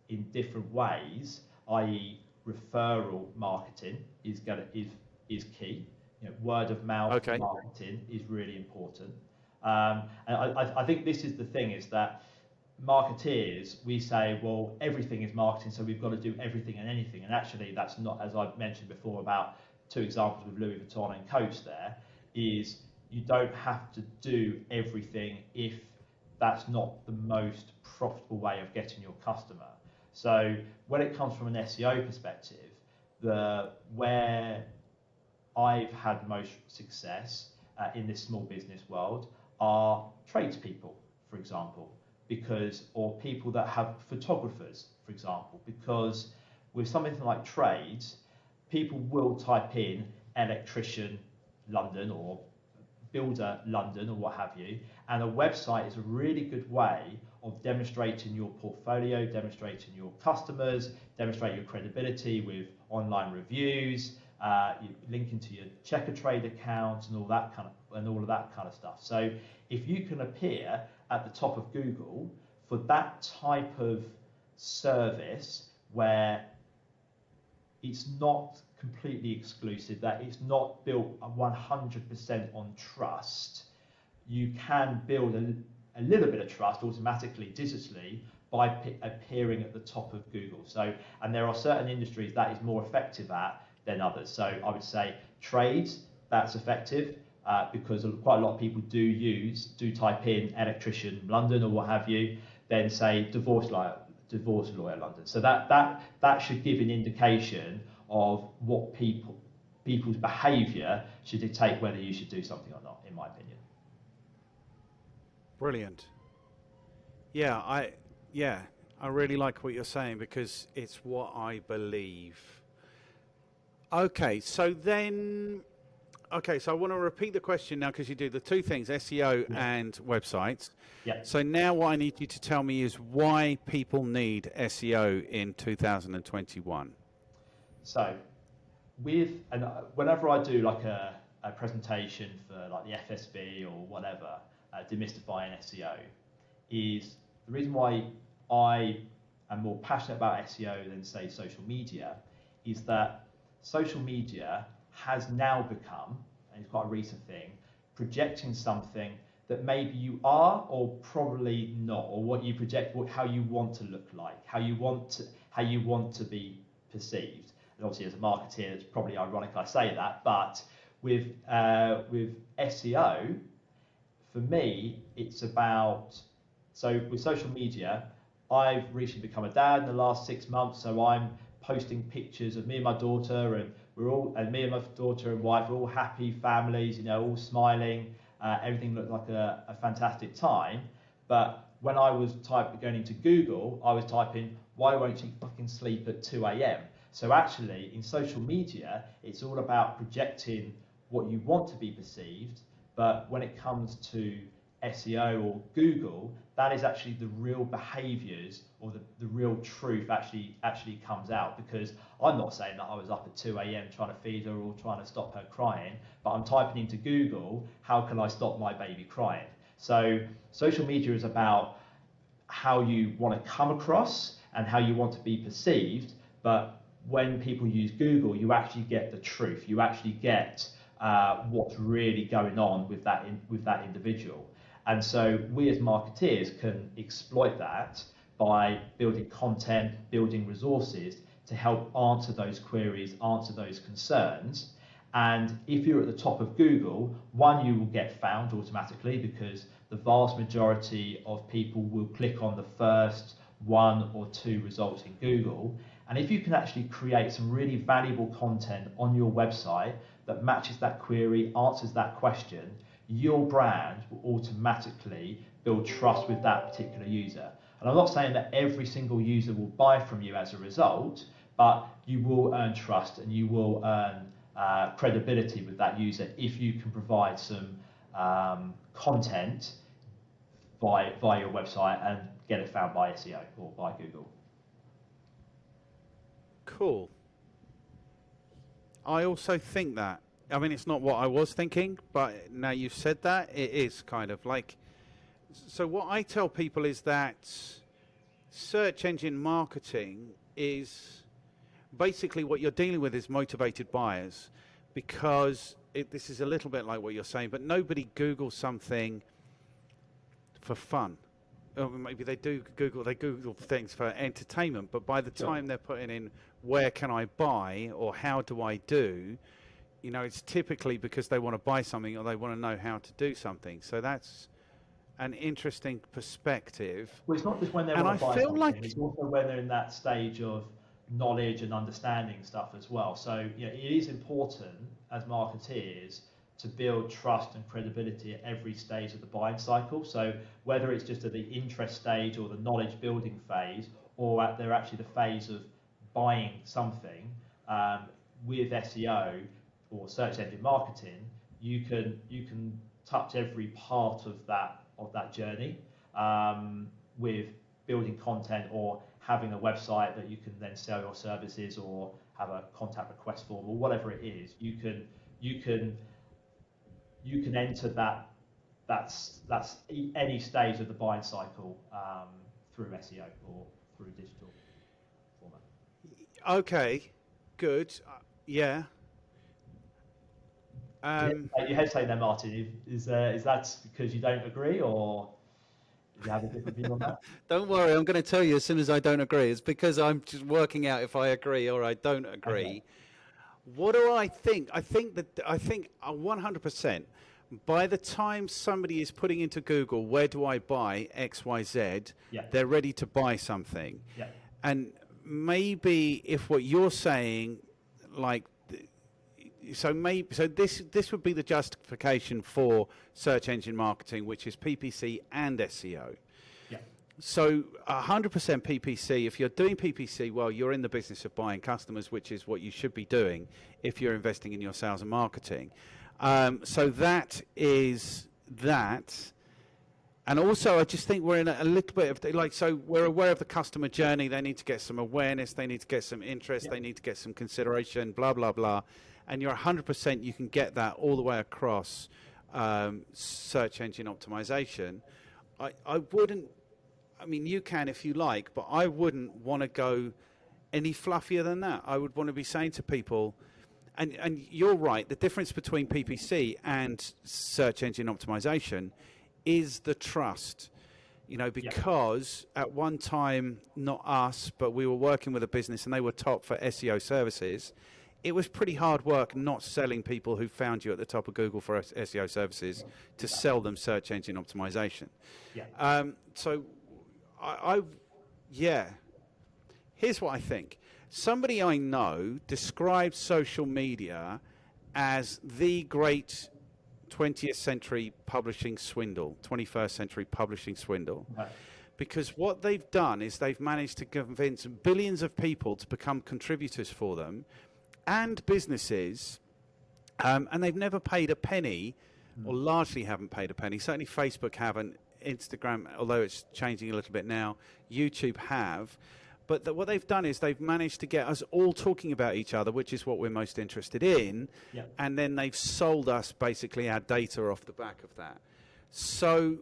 in different ways, i.e. referral marketing is key. Word of mouth marketing is really important. And I think this is the thing, is that marketeers, we say, well, everything is marketing, so we've got to do everything and anything. And actually, that's not, as I've mentioned before about two examples with Louis Vuitton and Coach there, is you don't have to do everything if that's not the most profitable way of getting your customer. So when it comes from an SEO perspective, where I've had most success in this small business world are tradespeople, for example, or people that have photographers, for example, because with something like trades, people will type in electrician London or builder London or what have you, and a website is a really good way of demonstrating your portfolio, demonstrating your customers, demonstrating your credibility with online reviews, linking to your Checkatrade account and all of that kind of stuff. So if you can appear at the top of Google for that type of service where it's not completely exclusive, that it's not built 100% on trust, you can build a little bit of trust automatically, digitally, by appearing at the top of Google. So, and there are certain industries that is more effective at than others. So I would say trades, that's effective because quite a lot of people do type in electrician London or what have you, then say divorce lawyer London. So that should give an indication of what people's behaviour should dictate whether you should do something or not, in my opinion. Brilliant. Yeah, I really like what you're saying because it's what I believe. Okay, so I want to repeat the question now because you do the two things, SEO and websites. Yeah. So now what I need you to tell me is why people need SEO in 2021. So whenever I do like a presentation for like the FSB or whatever, demystifying SEO, is the reason why I am more passionate about SEO than say social media is that social media has now become, and it's quite a recent thing, projecting something that maybe you are or probably not, or what you project, how you want to look like, how you want to be perceived. obviously as a marketeer, it's probably ironic I say that, but with SEO, for me, it's about, so with social media, I've recently become a dad in the last 6 months, so I'm posting pictures of me and my daughter, and me and my daughter and wife are all happy families, all smiling. Everything looked like a fantastic time. But when I was going into Google, I was typing, "Why won't you fucking sleep at 2 a.m.?" So actually, in social media, it's all about projecting what you want to be perceived. But when it comes to SEO or Google, that is actually the real behaviors, or the real truth actually comes out. Because I'm not saying that I was up at 2 a.m. trying to feed her or trying to stop her crying, but I'm typing into Google, how can I stop my baby crying? So social media is about how you want to come across and how you want to be perceived. But when people use Google, you actually get the truth. You actually get what's really going on with that individual. And so we as marketeers can exploit that by building content, building resources to help answer those queries, answer those concerns. And if you're at the top of Google, one, you will get found automatically because the vast majority of people will click on the first 1 or 2 results in Google. And if you can actually create some really valuable content on your website that matches that query, answers that question, your brand will automatically build trust with that particular user. And I'm not saying that every single user will buy from you as a result, but you will earn trust and you will earn credibility with that user if you can provide some content via your website and get it found by SEO or by Google. Cool. I also think that. I mean, it's not what I was thinking, but now you've said that, it is kind of like... So what I tell people is that search engine marketing is basically what you're dealing with is motivated buyers, because this is a little bit like what you're saying, but nobody Googles something for fun. Or maybe they Google things for entertainment, but by the time they're putting in where can I buy or how do I do, it's typically because they want to buy something or they want to know how to do something. So that's an interesting perspective. Well, it's not just when they want to buy something, it's also when they're in that stage of knowledge and understanding stuff as well. So it is important as marketeers to build trust and credibility at every stage of the buying cycle. So whether it's just at the interest stage or the knowledge building phase, or they're actually the phase of buying something, with SEO or search engine marketing, you can touch every part of that journey with building content or having a website that you can then sell your services or have a contact request form or whatever it is. You can enter that's any stage of the buying cycle through SEO or through digital format. Okay, good. Yeah. You hesitate there, Martin. Is that because you don't agree, or do you have a different view on that? Don't worry, I'm going to tell you as soon as I don't agree. It's because I'm just working out if I agree or I don't agree. Okay. What do I think? I think 100%. By the time somebody is putting into Google, where do I buy XYZ? Yeah. They're ready to buy something. Yeah. And maybe if what you're saying, so this would be the justification for search engine marketing, which is PPC and SEO. Yeah. So 100% PPC. If you're doing PPC, well, you're in the business of buying customers, which is what you should be doing if you're investing in your sales and marketing. So that is that. And also, I just think we're in a little bit of so we're aware of the customer journey. They need to get some awareness. They need to get some interest. Yeah. They need to get some consideration, blah, blah, blah. And you're 100%, you can get that all the way across search engine optimization. I wouldn't, I mean, you can if you like, but I wouldn't want to go any fluffier than that. I would want to be saying to people, and you're right, the difference between PPC and search engine optimization is the trust. because at one time, not us, but we were working with a business and they were top for SEO services. It was pretty hard work not selling people who found you at the top of Google for SEO services to sell them search engine optimization. So here's what I think. Somebody I know describes social media as the great 20th century publishing swindle, 21st century publishing swindle. Right. Because what they've done is they've managed to convince billions of people to become contributors for them and businesses, and they've never paid a penny, or largely haven't paid a penny. Certainly Facebook haven't, Instagram, although it's changing a little bit now, YouTube have. But what they've done is they've managed to get us all talking about each other, which is what we're most interested in. Yeah. And then they've sold us basically our data off the back of that. So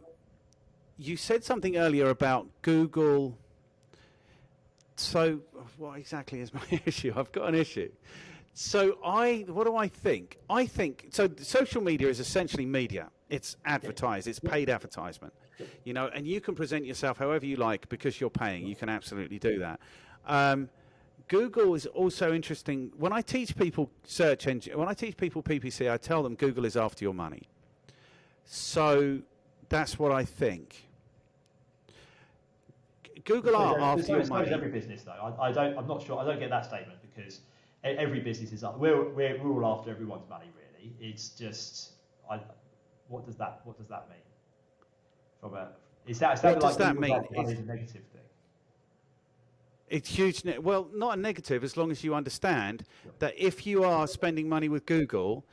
you said something earlier about Google. So what exactly is my issue? I've got an issue. So what do I think? I think, so social media is essentially media. It's advertised. It's paid advertisement. And you can present yourself however you like because you're paying. You can absolutely do that. Google is also interesting. When I teach people search engine, when I teach people PPC, I tell them Google is after your money. So that's what I think. Google are after your money. Every business, though. I'm not sure. I don't get that statement because every business is up. We're all after everyone's money, really. It's just, what does that mean? Is that what does like that mean? It's a negative thing. It's huge. Well, not a negative, as long as you understand that if you are spending money with Google,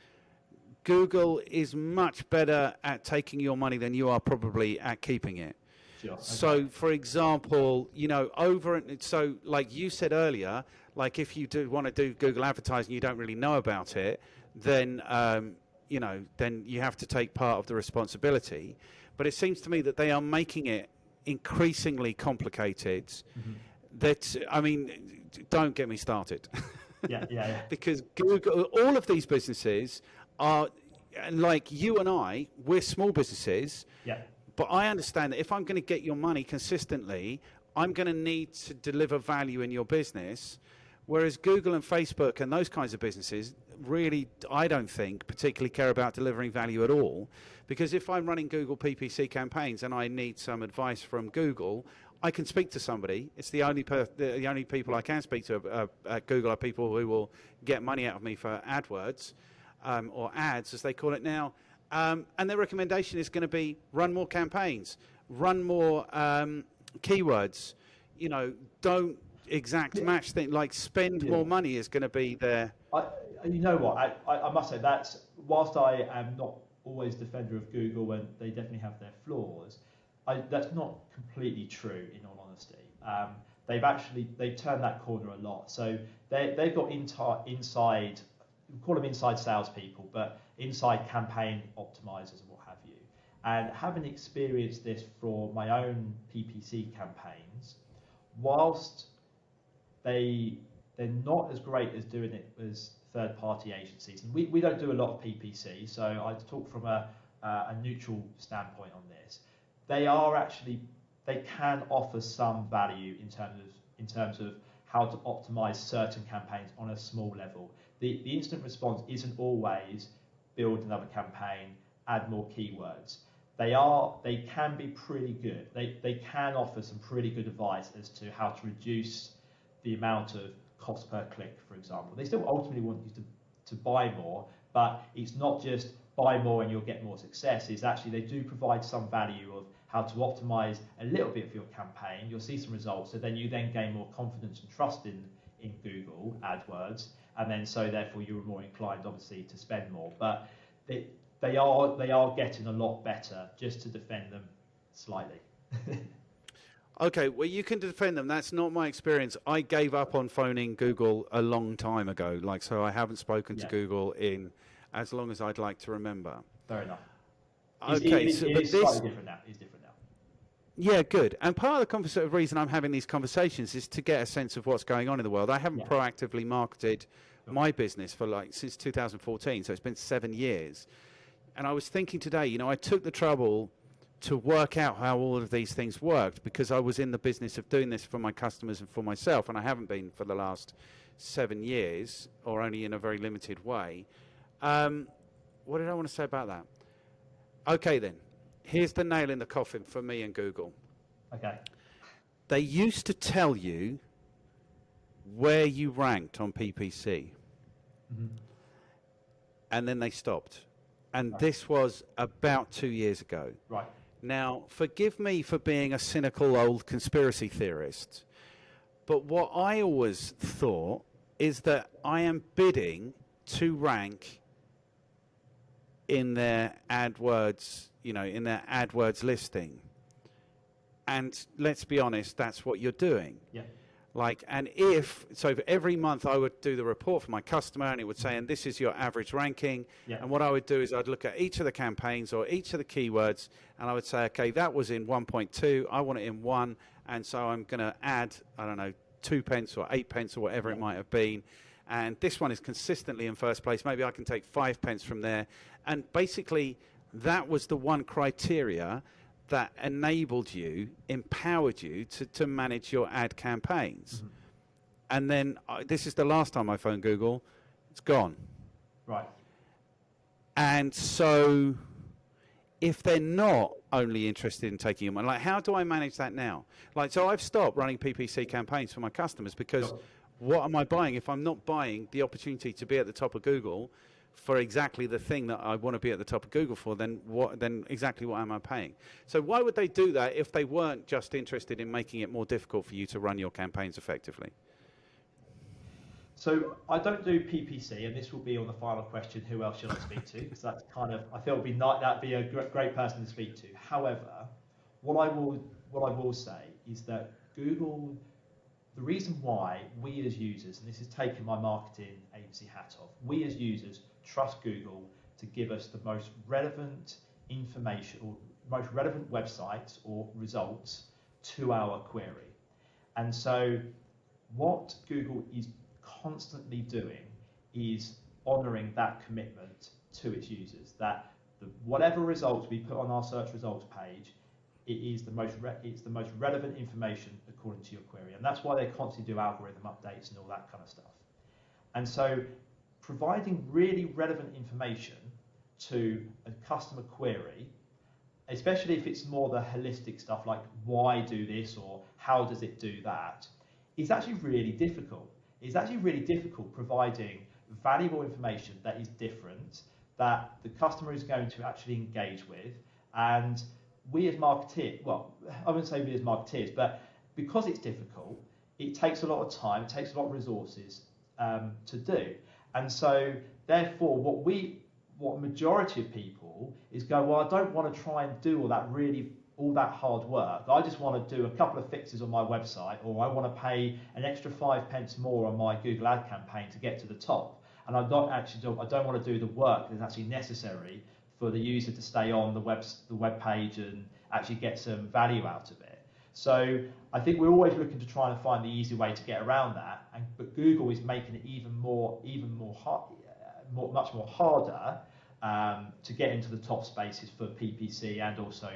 Google is much better at taking your money than you are probably at keeping it. Sure. Okay. So, for example, so like you said earlier, like if you do want to do Google advertising, you don't really know about it, then then you have to take part of the responsibility. But it seems to me that they are making it increasingly complicated. Mm-hmm. Don't get me started. Yeah. Because Google, all of these businesses are, like you and I, we're small businesses. Yeah. But I understand that if I'm going to get your money consistently, I'm going to need to deliver value in your business. Whereas Google and Facebook and those kinds of businesses really, I don't think, particularly care about delivering value at all. Because if I'm running Google PPC campaigns and I need some advice from Google, I can speak to somebody. It's the only people I can speak to at Google are people who will get money out of me for AdWords, or ads as they call it now. And their recommendation is going to be run more campaigns, run more keywords, don't exact match thing, like spend more money is going to be there. You know what, I must say that's, whilst I am not always a defender of Google and they definitely have their flaws, that's not completely true in all honesty. They've turned that corner a lot. So they've got inside, we call them inside salespeople, but inside campaign optimizers and what have you. And having experienced this for my own PPC campaigns, whilst they're not as great as doing it as third-party agencies, and we don't do a lot of PPC, so I talk from a neutral standpoint on this. They can offer some value in terms of how to optimize certain campaigns on a small level. The instant response isn't always build another campaign, add more keywords. They can be pretty good. They can offer some pretty good advice as to how to reduce the amount of cost per click, for example. They still ultimately want you to buy more, but it's not just buy more and you'll get more success. It's actually, they do provide some value of how to optimize a little bit of your campaign. You'll see some results, so then you gain more confidence and trust in Google AdWords, and then so therefore you're more inclined obviously to spend more. But they are getting a lot better, just to defend them slightly. Okay, well, you can defend them. That's not my experience. I gave up on phoning Google a long time ago. So I haven't spoken to Google in as long as I'd like to remember. Fair enough. Okay, it's slightly different now. It's different now. Yeah, good. And part of the reason I'm having these conversations is to get a sense of what's going on in the world. I haven't proactively marketed my business for since 2014, so it's been 7 years. And I was thinking today, I took the trouble to work out how all of these things worked, because I was in the business of doing this for my customers and for myself, and I haven't been for the last 7 years, or only in a very limited way. What did I want to say about that? Okay, then. Here's the nail in the coffin for me and Google. Okay. They used to tell you where you ranked on PPC. Mm-hmm. And then they stopped. And this was about 2 years ago. Right. Now, forgive me for being a cynical old conspiracy theorist, but what I always thought is that I am bidding to rank in their AdWords, in their AdWords listing. And let's be honest, that's what you're doing. Yeah. And so every month I would do the report for my customer, and it would say, and this is your average ranking. Yeah. And what I would do is I'd look at each of the campaigns or each of the keywords, and I would say, okay, that was in 1.2, I want it in 1, and so I'm going to add, 2 pence or 8 pence or whatever it might have been. And this one is consistently in first place. Maybe I can take 5 pence from there. And basically, that was the one criteria that enabled you, empowered you to manage your ad campaigns. Mm-hmm. And then this is the last time I phoned Google. It's gone. Right. And so if they're not only interested in taking your money, how do I manage that now? So I've stopped running PPC campaigns for my customers because what am I buying if I'm not buying the opportunity to be at the top of Google for exactly the thing that I want to be at the top of Google for? Then exactly what am I paying? So why would they do that if they weren't just interested in making it more difficult for you to run your campaigns effectively? So I don't do PPC, and this will be on the final question, who else should I speak to? Because that's I feel that'd be a great person to speak to. However, what I will say is that Google, the reason why we as users, and this is taking my marketing agency hat off, we as users trust Google to give us the most relevant information or most relevant websites or results to our query. And so what Google is constantly doing is honouring that commitment to its users, that whatever results we put on our search results page, it's the most relevant information according to your query. And that's why they constantly do algorithm updates and all that kind of stuff. And so providing really relevant information to a customer query, especially if it's more the holistic stuff like why do this or how does it do that, is actually really difficult. It's actually really difficult providing valuable information that is different, that the customer is going to actually engage with. And we as marketeers, well, I wouldn't say we as marketeers, but because it's difficult, it takes a lot of time, it takes a lot of resources to do. And so therefore what majority of people is go, well, I don't want to try and do all that hard work. I just want to do a couple of fixes on my website, or I want to pay an extra 5 pence more on my Google ad campaign to get to the top. And I don't want to do the work that's actually necessary for the user to stay on the web page and actually get some value out of it. So I think we're always looking to try and find the easy way to get around that. But Google is making it much more harder to get into the top spaces for PPC and also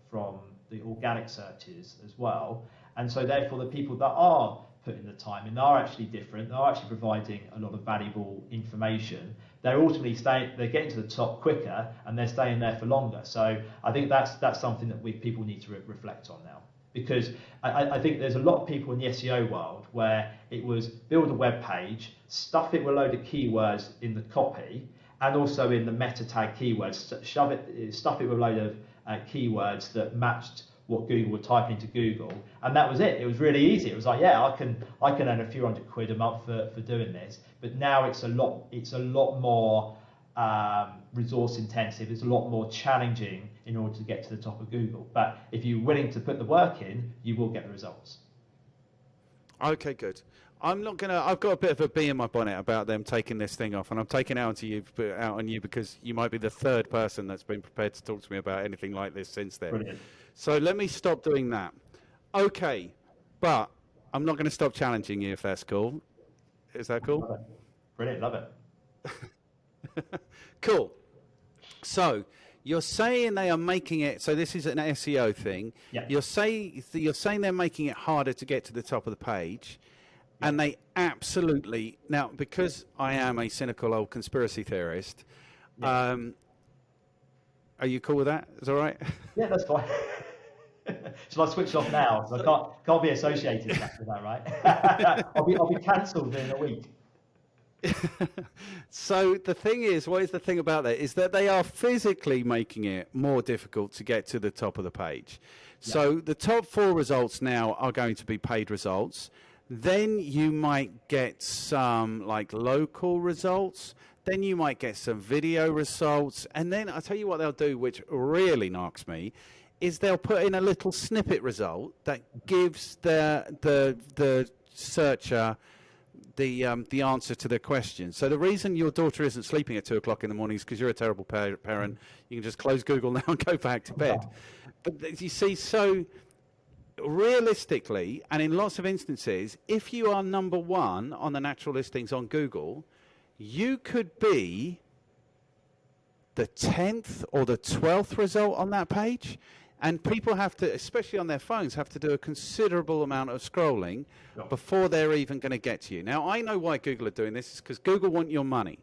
from the organic searches as well. And so therefore the people that are putting the time in are actually different, they're actually providing a lot of valuable information. They're ultimately they're getting to the top quicker and they're staying there for longer. So I think that's something that people need to reflect on now. Because I think there's a lot of people in the SEO world where it was build a web page, stuff it with a load of keywords in the copy, and also in the meta tag keywords, stuff it with a load of keywords that matched what Google would type into Google, and that was it. It was really easy. It was like, yeah, I can earn a few £100 a month for doing this. But now it's a lot more resource intensive. It's a lot more challenging in order to get to the top of Google. But if you're willing to put the work in, you will get the results. Okay, good. I've got a bit of a bee in my bonnet about them taking this thing off, and I'm taking it out on you because you might be the third person that's been prepared to talk to me about anything like this since then. Brilliant. So let me stop doing that. Okay, but I'm not going to stop challenging you if that's cool. Is that cool? Love it. Brilliant, love it. Cool. So You're saying they are making it, so this is an SEO thing. Yeah. You're saying they're making it harder to get to the top of the page, and they absolutely, now, because I am a cynical old conspiracy theorist, are you cool with that? Is that all right? Yeah, that's fine. Shall I switch off now? Because I can't be associated with that, right? I'll be cancelled in a week. So the thing is, what is the thing about that is that they are physically making it more difficult to get to the top of the page. So the top 4 results now are going to be paid results. Then you might get some like local results. Then you might get some video results. And then I'll tell you what they'll do, which really knocks me, is they'll put in a little snippet result that gives the searcher the answer to the question. So the reason your daughter isn't sleeping at 2 o'clock in the morning is because you're a terrible parent. You can just close Google now and go back to bed. But you see, so realistically, and in lots of instances, if you are number 1 on the natural listings on Google, you could be the 10th or the 12th result on that page. And people have to, especially on their phones, have to do a considerable amount of scrolling before they're even going to get to you. Now, I know why Google are doing this. It's because Google want your money.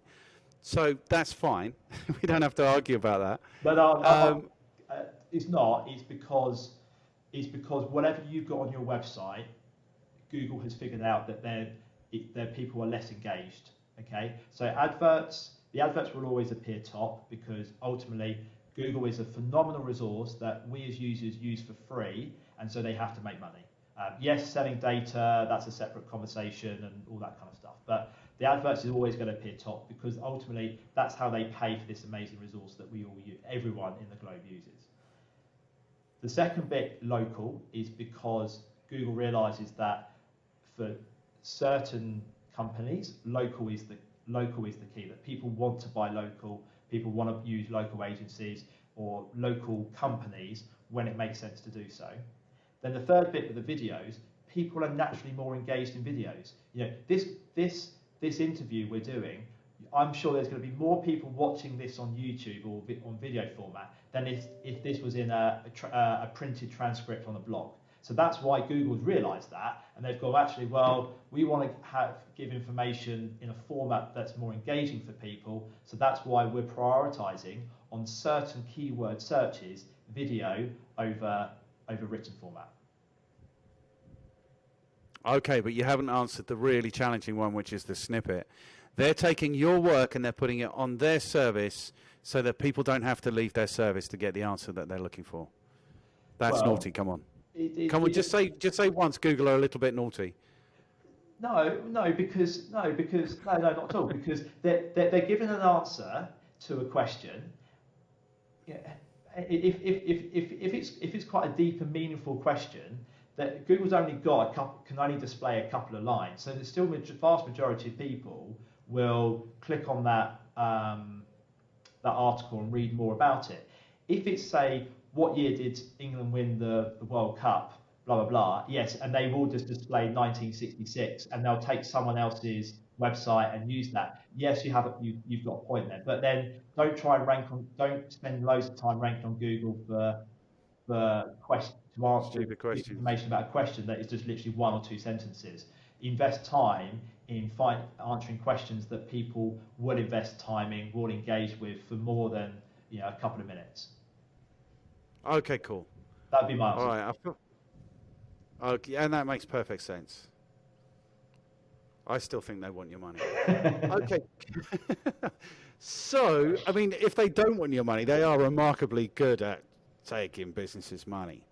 So that's fine. We don't have to argue about that. But it's not. It's because whatever you've got on your website, Google has figured out that their people are less engaged. Okay, so the adverts will always appear top because ultimately Google is a phenomenal resource that we as users use for free, and so they have to make money. Yes, selling data, that's a separate conversation and all that kind of stuff, but the adverts is always going to appear top because ultimately that's how they pay for this amazing resource that we all use, everyone in the globe uses. The second bit, local, is because Google realizes that for certain companies, local is the key, that people want to buy local, people want to use local agencies or local companies when it makes sense to do so. Then the third bit with the videos, people are naturally more engaged in videos. You know, this interview we're doing, I'm sure there's going to be more people watching this on YouTube or on video format than if this was in a printed transcript on a blog. So that's why Google's realised that, and they've gone, actually, well, we want to give information in a format that's more engaging for people, so that's why we're prioritising on certain keyword searches, video over written format. Okay, but you haven't answered the really challenging one, which is the snippet. They're taking your work and they're putting it on their service so that people don't have to leave their service to get the answer that they're looking for. That's naughty, come on. Just say once Google are a little bit naughty. No, not at all. Because they're given an answer to a question. Yeah, if it's quite a deep and meaningful question, that Google's only can only display a couple of lines. So there's still vast majority of people will click on that article and read more about it. If it's, say, what year did England win the World Cup, blah, blah, blah, yes, and they will just display 1966 and they'll take someone else's website and use that. Yes, you've got a point there, but then don't spend loads of time ranking on Google for questions to answer information about a question that is just literally 1 or 2 sentences. Invest time in answering questions that people will invest time in, will engage with for more than a couple of minutes. Okay, cool. That'd be my answer. All right. Okay, and that makes perfect sense. I still think they want your money. Okay. So, I mean, if they don't want your money, they are remarkably good at taking businesses' money.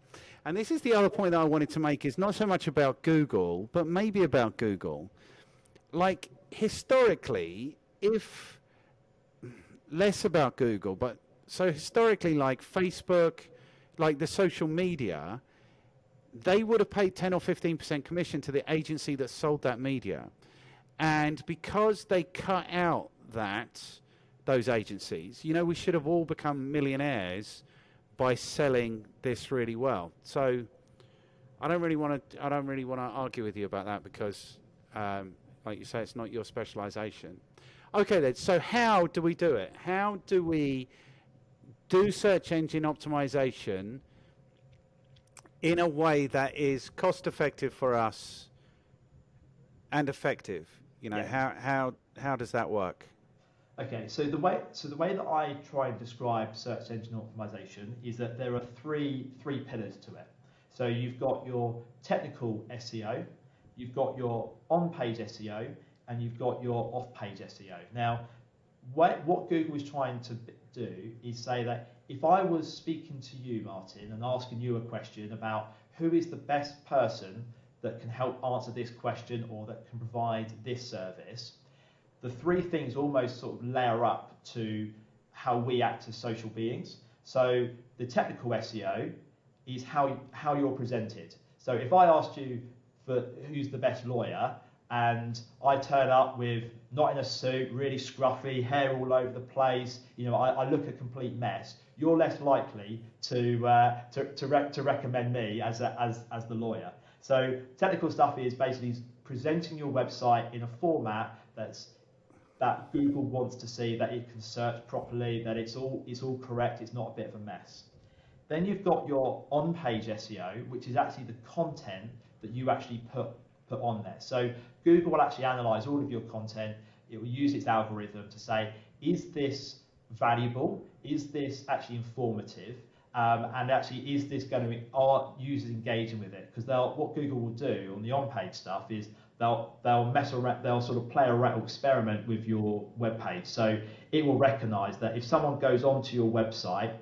And this is the other point that I wanted to make, is not so much about Google, but maybe about Google. Like, historically, less about Google, but so historically, like Facebook, like the social media, they would have paid 10 or 15% commission to the agency that sold that media. And because they cut out those agencies, we should have all become millionaires by selling this really well. So I don't really want to argue with you about that because, like you say, it's not your specialization. Okay, then. So how do we do it? How do we do search engine optimization in a way that is cost effective for us and effective. You know, Yeah. how does that work? Okay, so the way that I try and describe search engine optimization is that there are three pillars to it. So you've got your technical SEO, you've got your on-page SEO, and you've got your off-page SEO. Now, what Google is trying to do is say that if I was speaking to you, Martin, and asking you a question about who is the best person that can help answer this question or that can provide this service, the three things almost sort of layer up to how we act as social beings. So the technical SEO is how you're presented. So if I asked you for who's the best lawyer, and I turn up with not in a suit, really scruffy, hair all over the place, you know, I look a complete mess, you're less likely to recommend me as the lawyer. So technical stuff is basically presenting your website in a format that Google wants to see, that it can search properly, that it's all correct, it's not a bit of a mess. Then you've got your on-page SEO, which is actually the content that you actually put on there. So Google will actually analyze all of your content. It will use its algorithm to say, is this valuable? Is this actually informative? And actually, is this are users engaging with it? Because what Google will do on the on-page stuff is they'll mess around, they'll sort of play a rattle experiment with your web page. So it will recognize that if someone goes onto your website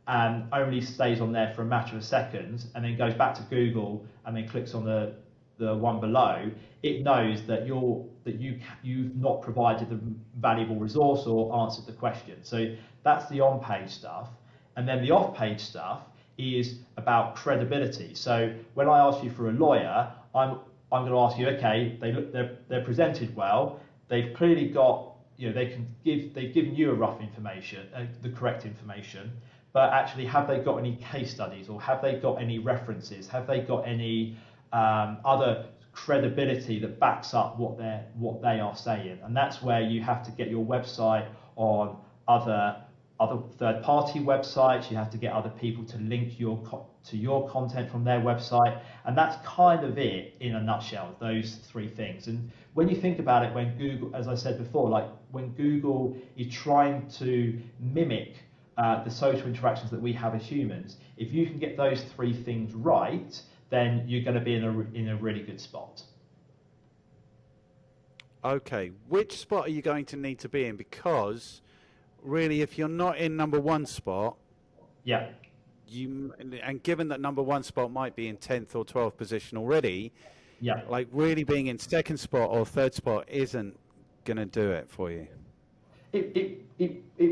and only stays on there for a matter of seconds and then goes back to Google and then clicks on the one below, it knows that you've not provided the valuable resource or answered the question. So that's the on-page stuff. And then the off-page stuff is about credibility. So when I ask you for a lawyer, I'm going to ask you, okay, they're presented well, they've clearly got, you know, they've given you a rough information, the correct information, but actually have they got any case studies, or have they got any references, have they got any other credibility that backs up what they are saying? And that's where you have to get your website on other third-party websites. You have to get other people to link to your content from their website, and that's kind of it in a nutshell, those three things. And when you think about it, when Google, as I said before, like when Google is trying to mimic the social interactions that we have as humans, if you can get those three things right, then you're going to be in a really good spot. Okay, which spot are you going to need to be in? Because really, if you're not in number one spot, yeah, and given that number one spot might be in 10th or 12th position already, yeah, like really being in second spot or third spot isn't going to do it for you.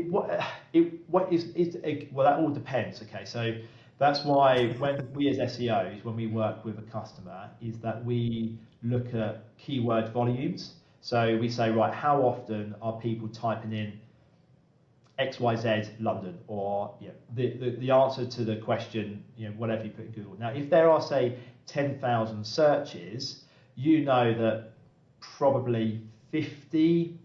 Well, that all depends. Okay, so that's why when we as SEOs, when we work with a customer, is that we look at keyword volumes. So we say, right, how often are people typing in XYZ London, or the answer to the question, whatever you put in Google. Now, if there are, say, 10,000 searches, you know that probably 50,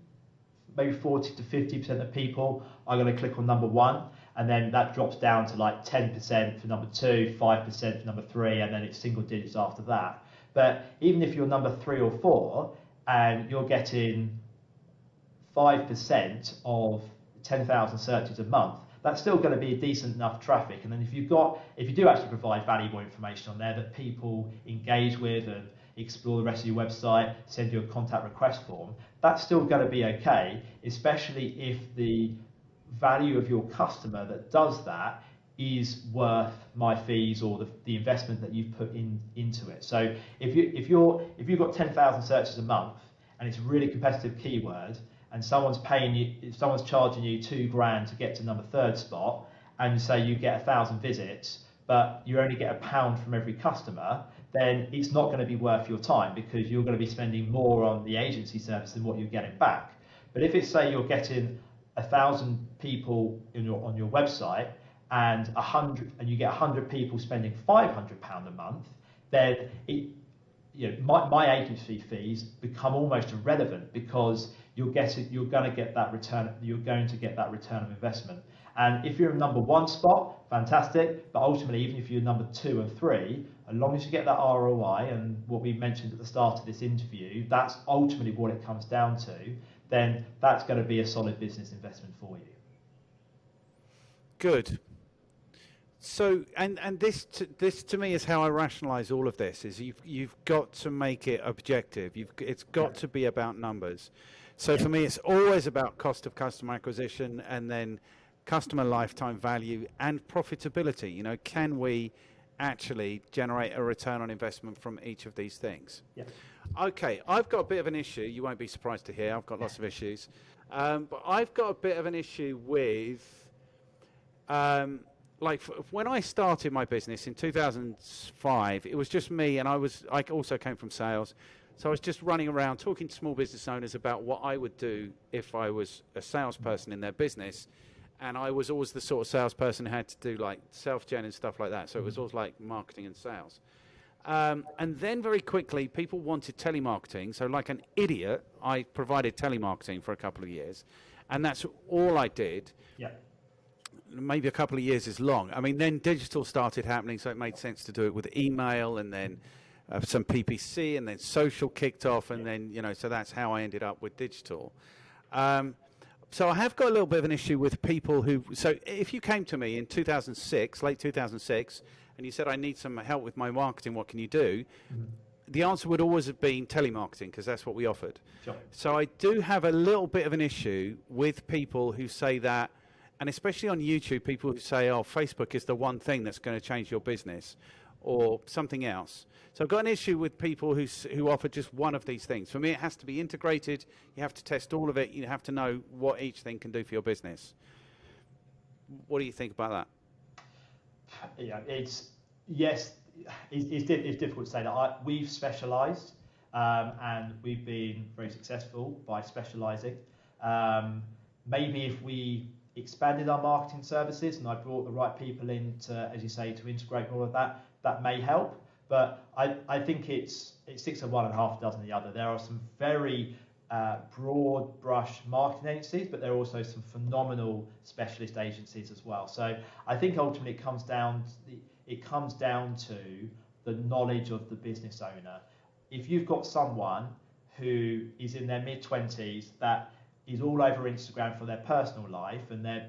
maybe 40 to 50% of people are going to click on number one, and then that drops down to like 10% for number two, 5% for number three, and then it's single digits after that. But even if you're number 3 or 4 and you're getting 5% of 10,000 searches a month, that's still going to be a decent enough traffic. And then if you do actually provide valuable information on there that people engage with and explore the rest of your website, send you a contact request form, that's still going to be okay, especially if the value of your customer that does that is worth my fees or the investment that you've put into it. So if you've got 10,000 searches a month and it's a really competitive keyword, and someone's charging you $2,000 to get to number 3rd spot, and say you get 1,000 visits, but you only get £1 from every customer, then it's not going to be worth your time, because you're going to be spending more on the agency service than what you're getting back. But if it's, say, you're getting 1,000 people on your website and you get 100 people spending £500 a month, then my agency fees become almost irrelevant, because you're going to get that return of investment. And if you're in number one spot, fantastic. But ultimately, even if you're number 2 and 3, as long as you get that ROI and what we mentioned at the start of this interview, that's ultimately what it comes down to, then that's going to be a solid business investment for you. Good. So, and this to me is how I rationalise all of this: is you've got to make it objective. It's got to be about numbers. So for me, it's always about cost of customer acquisition, and then customer lifetime value and profitability. You know, can we actually generate a return on investment from each of these things? Yeah. Okay, I've got a bit of an issue. You won't be surprised to hear I've got lots of issues, but I've got a bit of an issue with. Like when I started my business in 2005, it was just me, and I also came from sales, so I was just running around talking to small business owners about what I would do if I was a salesperson in their business, and I was always the sort of salesperson who had to do like self-gen and stuff like that, so it was always like marketing and sales. And then very quickly, people wanted telemarketing, so like an idiot, I provided telemarketing for a couple of years, and that's all I did. Yeah. Maybe a couple of years is long. I mean, then digital started happening, so it made sense to do it with email, and then some PPC, and then social kicked off, and then, you know, so that's how I ended up with digital. So I have got a little bit of an issue with people who, so if you came to me in 2006, late 2006, and you said, I need some help with my marketing, what can you do? Mm-hmm. The answer would always have been telemarketing, because that's what we offered. Sure. So I do have a little bit of an issue with people who say that, and especially on YouTube, people who say, oh, Facebook is the one thing that's going to change your business, or something else. So I've got an issue with people who offer just one of these things. For me, it has to be integrated. You have to test all of it. You have to know what each thing can do for your business. What do you think about that? Yeah, it's difficult to say that. We've specialised, and we've been very successful by specialising. Maybe if we expanded our marketing services and I brought the right people in to, as you say, to integrate all of that, that may help. But I think it sticks to one and a half dozen the other. There are some very broad brush marketing agencies, but there are also some phenomenal specialist agencies as well. So I think ultimately it comes down to the knowledge of the business owner. If you've got someone who is in their mid-20s that is all over Instagram for their personal life, and they're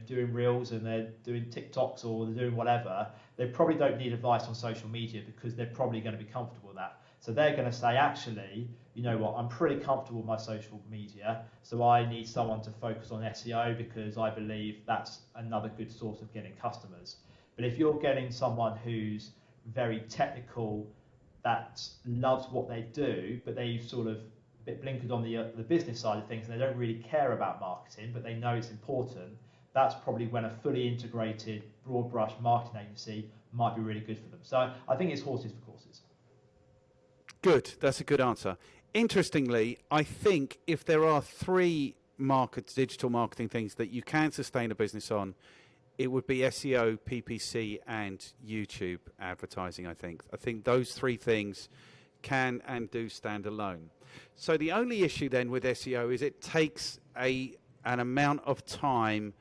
doing reels and they're doing TikToks or they're doing whatever, they probably don't need advice on social media, because they're probably going to be comfortable with that. So they're going to say, actually, you know what, I'm pretty comfortable with my social media, so I need someone to focus on SEO, because I believe that's another good source of getting customers. But if you're getting someone who's very technical, that loves what they do, but they've sort of bit blinkered on the business side of things, and they don't really care about marketing, but they know it's important, that's probably when a fully integrated broad brush marketing agency might be really good for them. So I think it's horses for courses. Good, that's a good answer. Interestingly, I think if there are 3 digital marketing things that you can sustain a business on, it would be SEO, PPC, and YouTube advertising. I think those 3 things can and do stand alone. So the only issue then with SEO is it takes an amount of time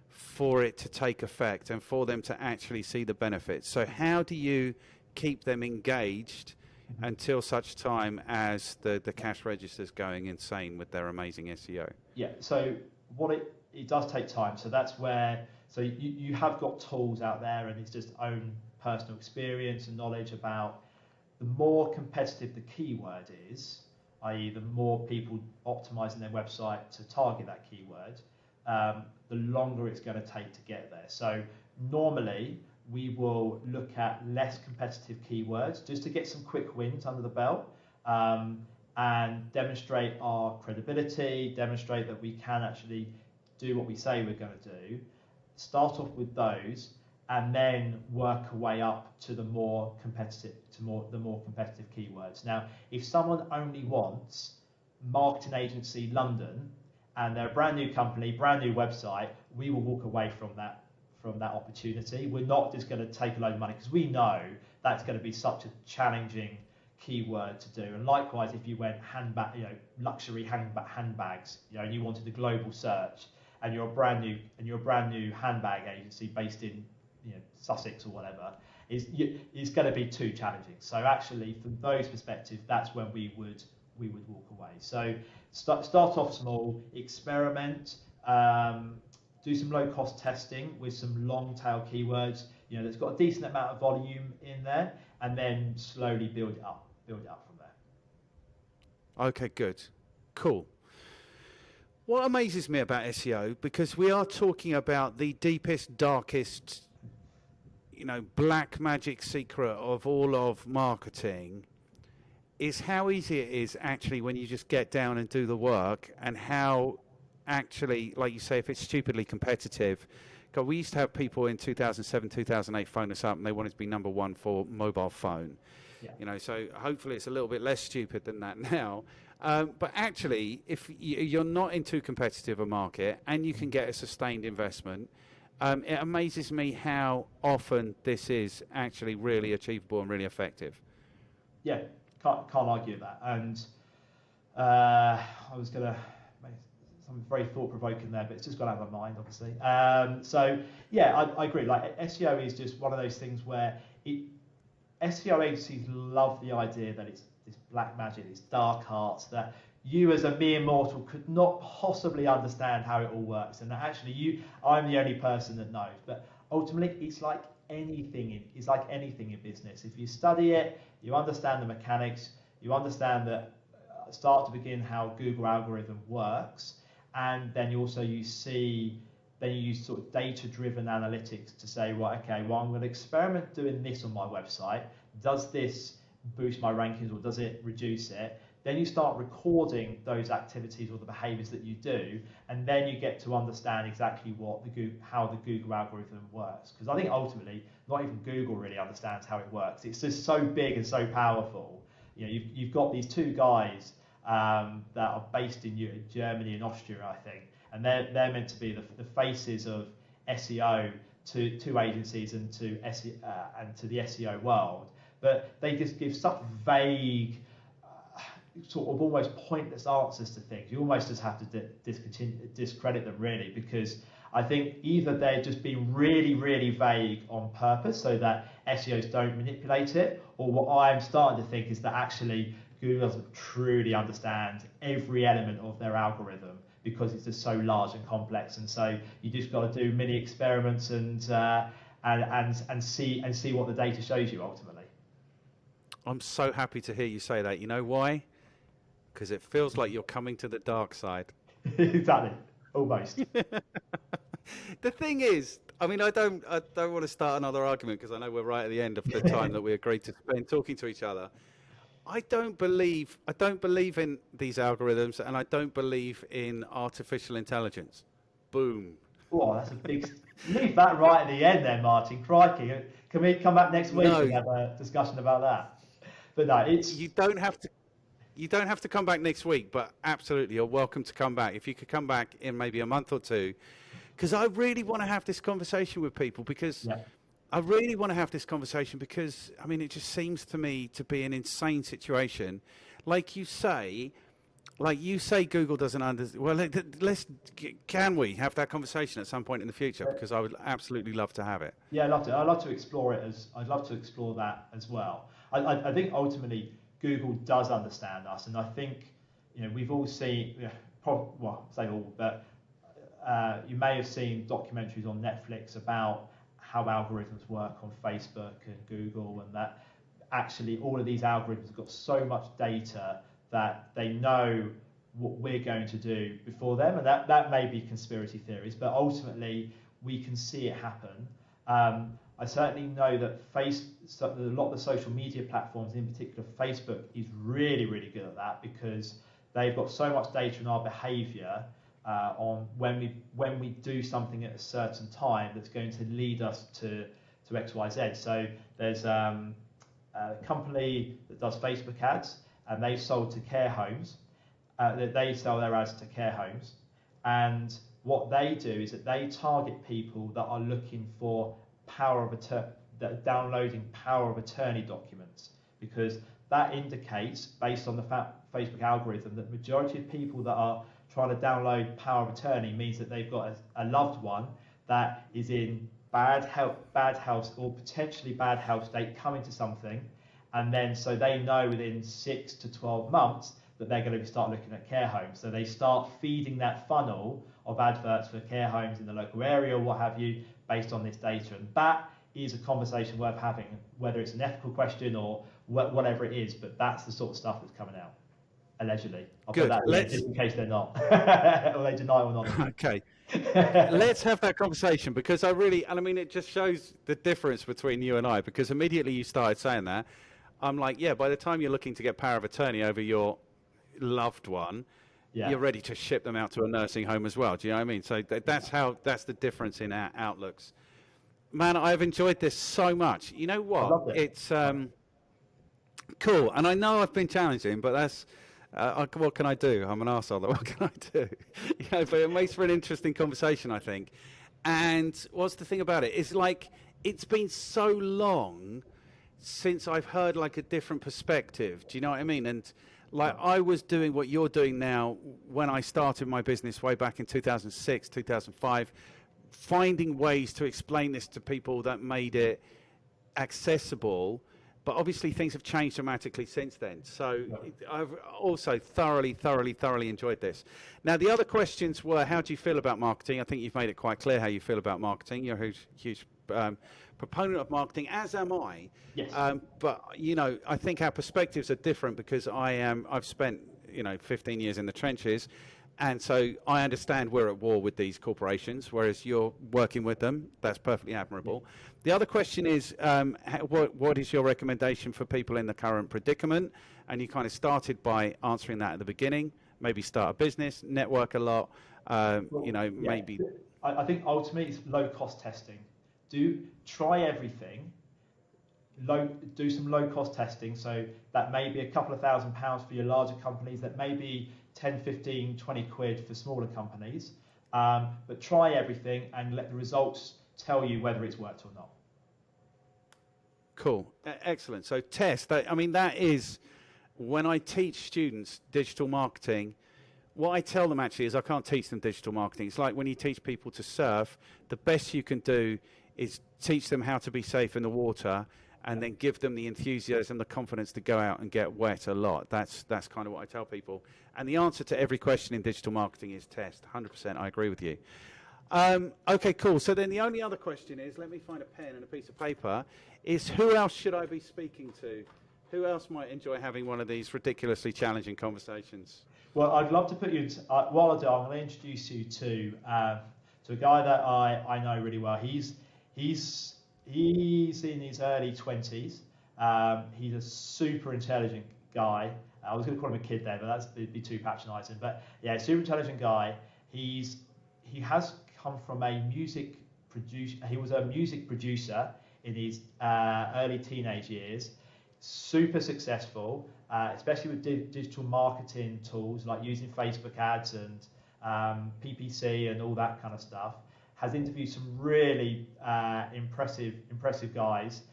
for it to take effect and for them to actually see the benefits. So how do you keep them engaged until such time as the cash register's going insane with their amazing SEO? Yeah, so it does take time. So that's where, so you have got tools out there, and it's just own personal experience and knowledge about the more competitive the keyword is, i.e. the more people optimizing their website to target that keyword, the longer it's going to take to get there. So normally we will look at less competitive keywords just to get some quick wins under the belt, and demonstrate our credibility, demonstrate that we can actually do what we say we're going to do. Start off with those, and then work our way up to the more competitive keywords. Now, if someone only wants marketing agency London and they're a brand new company, brand new website, we will walk away from that opportunity. We're not just going to take a load of money, because we know that's going to be such a challenging keyword to do. And likewise, if you went handbag, luxury handbags, and you wanted a global search, and you're a brand new handbag agency based in Sussex or whatever, it's going to be too challenging. So actually, from those perspectives, that's when we would walk away. So start off small, experiment, do some low cost testing with some long tail keywords, that's got a decent amount of volume in there, and then slowly build it up from there. Okay, good, cool. What amazes me about SEO, because we are talking about the deepest, darkest, black magic secret of all of marketing, is how easy it is actually when you just get down and do the work, and how actually, like you say, if it's stupidly competitive. God, we used to have people in 2007, 2008 phone us up and they wanted to be number one for mobile phone. Yeah. So hopefully it's a little bit less stupid than that now. But actually, if you're not in too competitive a market and you can get a sustained investment, it amazes me how often this is actually really achievable and really effective. Yeah, can't argue that. And I was going to make something very thought-provoking there, but it's just gone out of my mind, obviously. So yeah, I agree. Like SEO is just one of those things where SEO agencies love the idea that it's this black magic, this dark arts that you as a mere mortal could not possibly understand how it all works, and that actually I'm the only person that knows. But ultimately, it's like anything in business. If you study it, you understand the mechanics, you understand that start to begin how Google algorithm works, and then you use sort of data-driven analytics to say, right, okay, well, I'm going to experiment doing this on my website. Does this boost my rankings or does it reduce it? Then you start recording those activities or the behaviors that you do, and then you get to understand exactly how the Google algorithm works. Because I think ultimately, not even Google really understands how it works. It's just so big and so powerful. You've got these two guys that are based in Germany and Austria, I think, and they're meant to be the faces of SEO to agencies and to the SEO world. But they just give such vague, sort of almost pointless answers to things. You almost just have to discredit them, really, because I think either they're just being really, really vague on purpose so that SEOs don't manipulate it, or what I'm starting to think is that actually Google doesn't truly understand every element of their algorithm because it's just so large and complex. And so you just got to do mini experiments and see what the data shows you ultimately. I'm so happy to hear you say that. You know why? Because it feels like you're coming to the dark side. Exactly, almost. The thing is, I mean, I don't want to start another argument because I know we're right at the end of the time that we agreed to spend talking to each other. I don't believe in these algorithms, and I don't believe in artificial intelligence. Boom. Oh, that's a big. Leave that right at the end, there, Martin. Crikey, can we come back next week and have a discussion about that? But no, you don't have to come back next week, but absolutely, you're welcome to come back. If you could come back in maybe a month or two, because I really want to have this conversation with people because. Yeah. I really want to have this conversation because, I mean, it just seems to me to be an insane situation. Like you say Google doesn't understand. Well, can we have that conversation at some point in the future? Because I would absolutely love to have it. Yeah, I'd love to. I'd love to explore it I'd love to explore that as well. I think ultimately Google does understand us, and I think we've all seen. Say all, but you may have seen documentaries on Netflix about how algorithms work on Facebook and Google, and that actually all of these algorithms have got so much data that they know what we're going to do before them, and that may be conspiracy theories, but ultimately we can see it happen. I certainly know that a lot of the social media platforms, in particular Facebook, is really, really good at that because they've got so much data on our behaviour on when we do something at a certain time that's going to lead us to X, Y, Z. So there's a company that does Facebook ads, and they've sold to care homes. They sell their ads to care homes, and what they do is that they target people that are looking for that are downloading power of attorney documents, because that indicates, based on the Facebook algorithm, that the majority of people that are trying to download power of attorney means that they've got a loved one that is in bad health or potentially bad health state coming to something, and then so they know within 6 to 12 months that they're going to start looking at care homes. So they start feeding that funnel of adverts for care homes in the local area or what have you based on this data. And that is a conversation worth having, whether it's an ethical question or whatever it is, but that's the sort of stuff that's coming out, allegedly. I'll put that in just in case they're not, or they deny or not. Okay. Let's have that conversation, because I mean, it just shows the difference between you and I, because immediately you started saying that, I'm like, yeah, by the time you're looking to get power of attorney over your loved one, you're ready to ship them out to a nursing home as well. Do you know what I mean? So that's the difference in our outlooks. Man, I've enjoyed this so much. You know what? It's cool. And I know I've been challenging, but that's, what can I do? I'm an arsehole. What can I do? You know, but it makes for an interesting conversation, I think. And what's the thing about it? It's like, it's been so long since I've heard like a different perspective. Do you know what I mean? And like, I was doing what you're doing now when I started my business way back in 2006, 2005, finding ways to explain this to people that made it accessible. But obviously things have changed dramatically since then. So I've also thoroughly enjoyed this. Now, the other questions were, how do you feel about marketing? I think you've made it quite clear how you feel about marketing. You're a huge proponent of marketing, as am I. Yes. But, you know, I think our perspectives are different, because I've spent, 15 years in the trenches. And so I understand we're at war with these corporations, whereas you're working with them. That's perfectly admirable. The other question is, what is your recommendation for people in the current predicament? And you kind of started by answering that at the beginning. Maybe start a business, network a lot, maybe. I think ultimately it's low-cost testing. Try everything. Do some low-cost testing. So that may be a couple of £1,000 for your larger companies. That may be 10, 15, 20 quid for smaller companies. But try everything and let the results tell you whether it's worked or not. Cool. Excellent. So test. That is, when I teach students digital marketing, what I tell them actually is I can't teach them digital marketing. It's like when you teach people to surf, the best you can do is teach them how to be safe in the water, and then give them the enthusiasm, the confidence to go out and get wet a lot. That's kind of what I tell people. And the answer to every question in digital marketing is test. 100%, I agree with you. Okay, cool. So then the only other question is, let me find a pen and a piece of paper, is who else should I be speaking to? Who else might enjoy having one of these ridiculously challenging conversations? Well, I'd love to put you into, what I'll do, I'm going to introduce you to a guy that I know really well. He's in his early 20s. He's a super intelligent guy. I was going to call him a kid there, but that'd be too patronising. But yeah, super intelligent guy. He has come from a music producer. He was a music producer in his early teenage years. Super successful, especially with digital marketing tools like using Facebook ads and PPC and all that kind of stuff. Has interviewed some really impressive guys,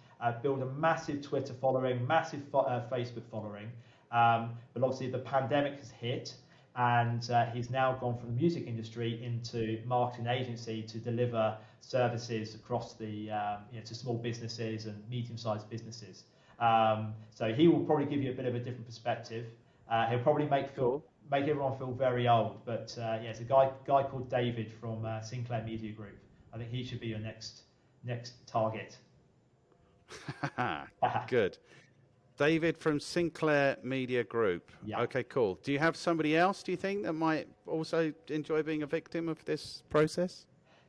built a massive Twitter following, massive Facebook following, but obviously the pandemic has hit, and he's now gone from the music industry into marketing agency to deliver services across the to small businesses and medium-sized businesses. So he will probably give you a bit of a different perspective. He'll probably make everyone feel very old, but it's a guy called David from Sinclair Media Group. I think he should be your next target. Good. David from Sinclair Media Group. Yeah. Okay, cool. Do you have somebody else, do you think, that might also enjoy being a victim of this process?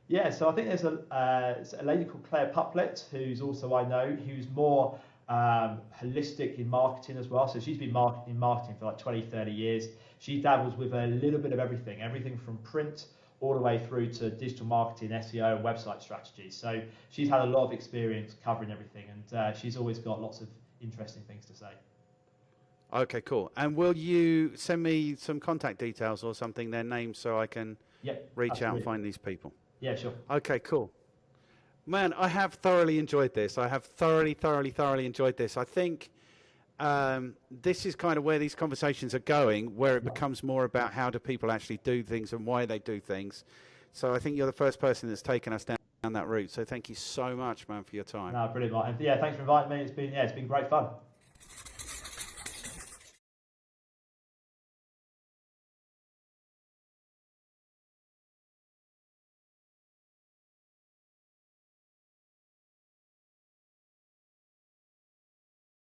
Yeah, so I think there's a lady called Claire Puplet, who's also, I know, who's more holistic in marketing as well. So she's been in marketing for like 20, 30 years. She dabbles with a little bit of everything from print all the way through to digital marketing, SEO, and website strategy. So she's had a lot of experience covering everything, and she's always got lots of interesting things to say. Okay, cool. And will you send me some contact details or something, their names, so I can reach out and find these people? Yeah, sure. Okay, cool. Man, I have thoroughly enjoyed this. I have thoroughly enjoyed this. I think this is kind of where these conversations are going, where it becomes more about how do people actually do things and why they do things. So I think you're the first person that's taken us down that route. So thank you so much, man, for your time. No, brilliant, Martin. Yeah, thanks for inviting me. It's been great fun.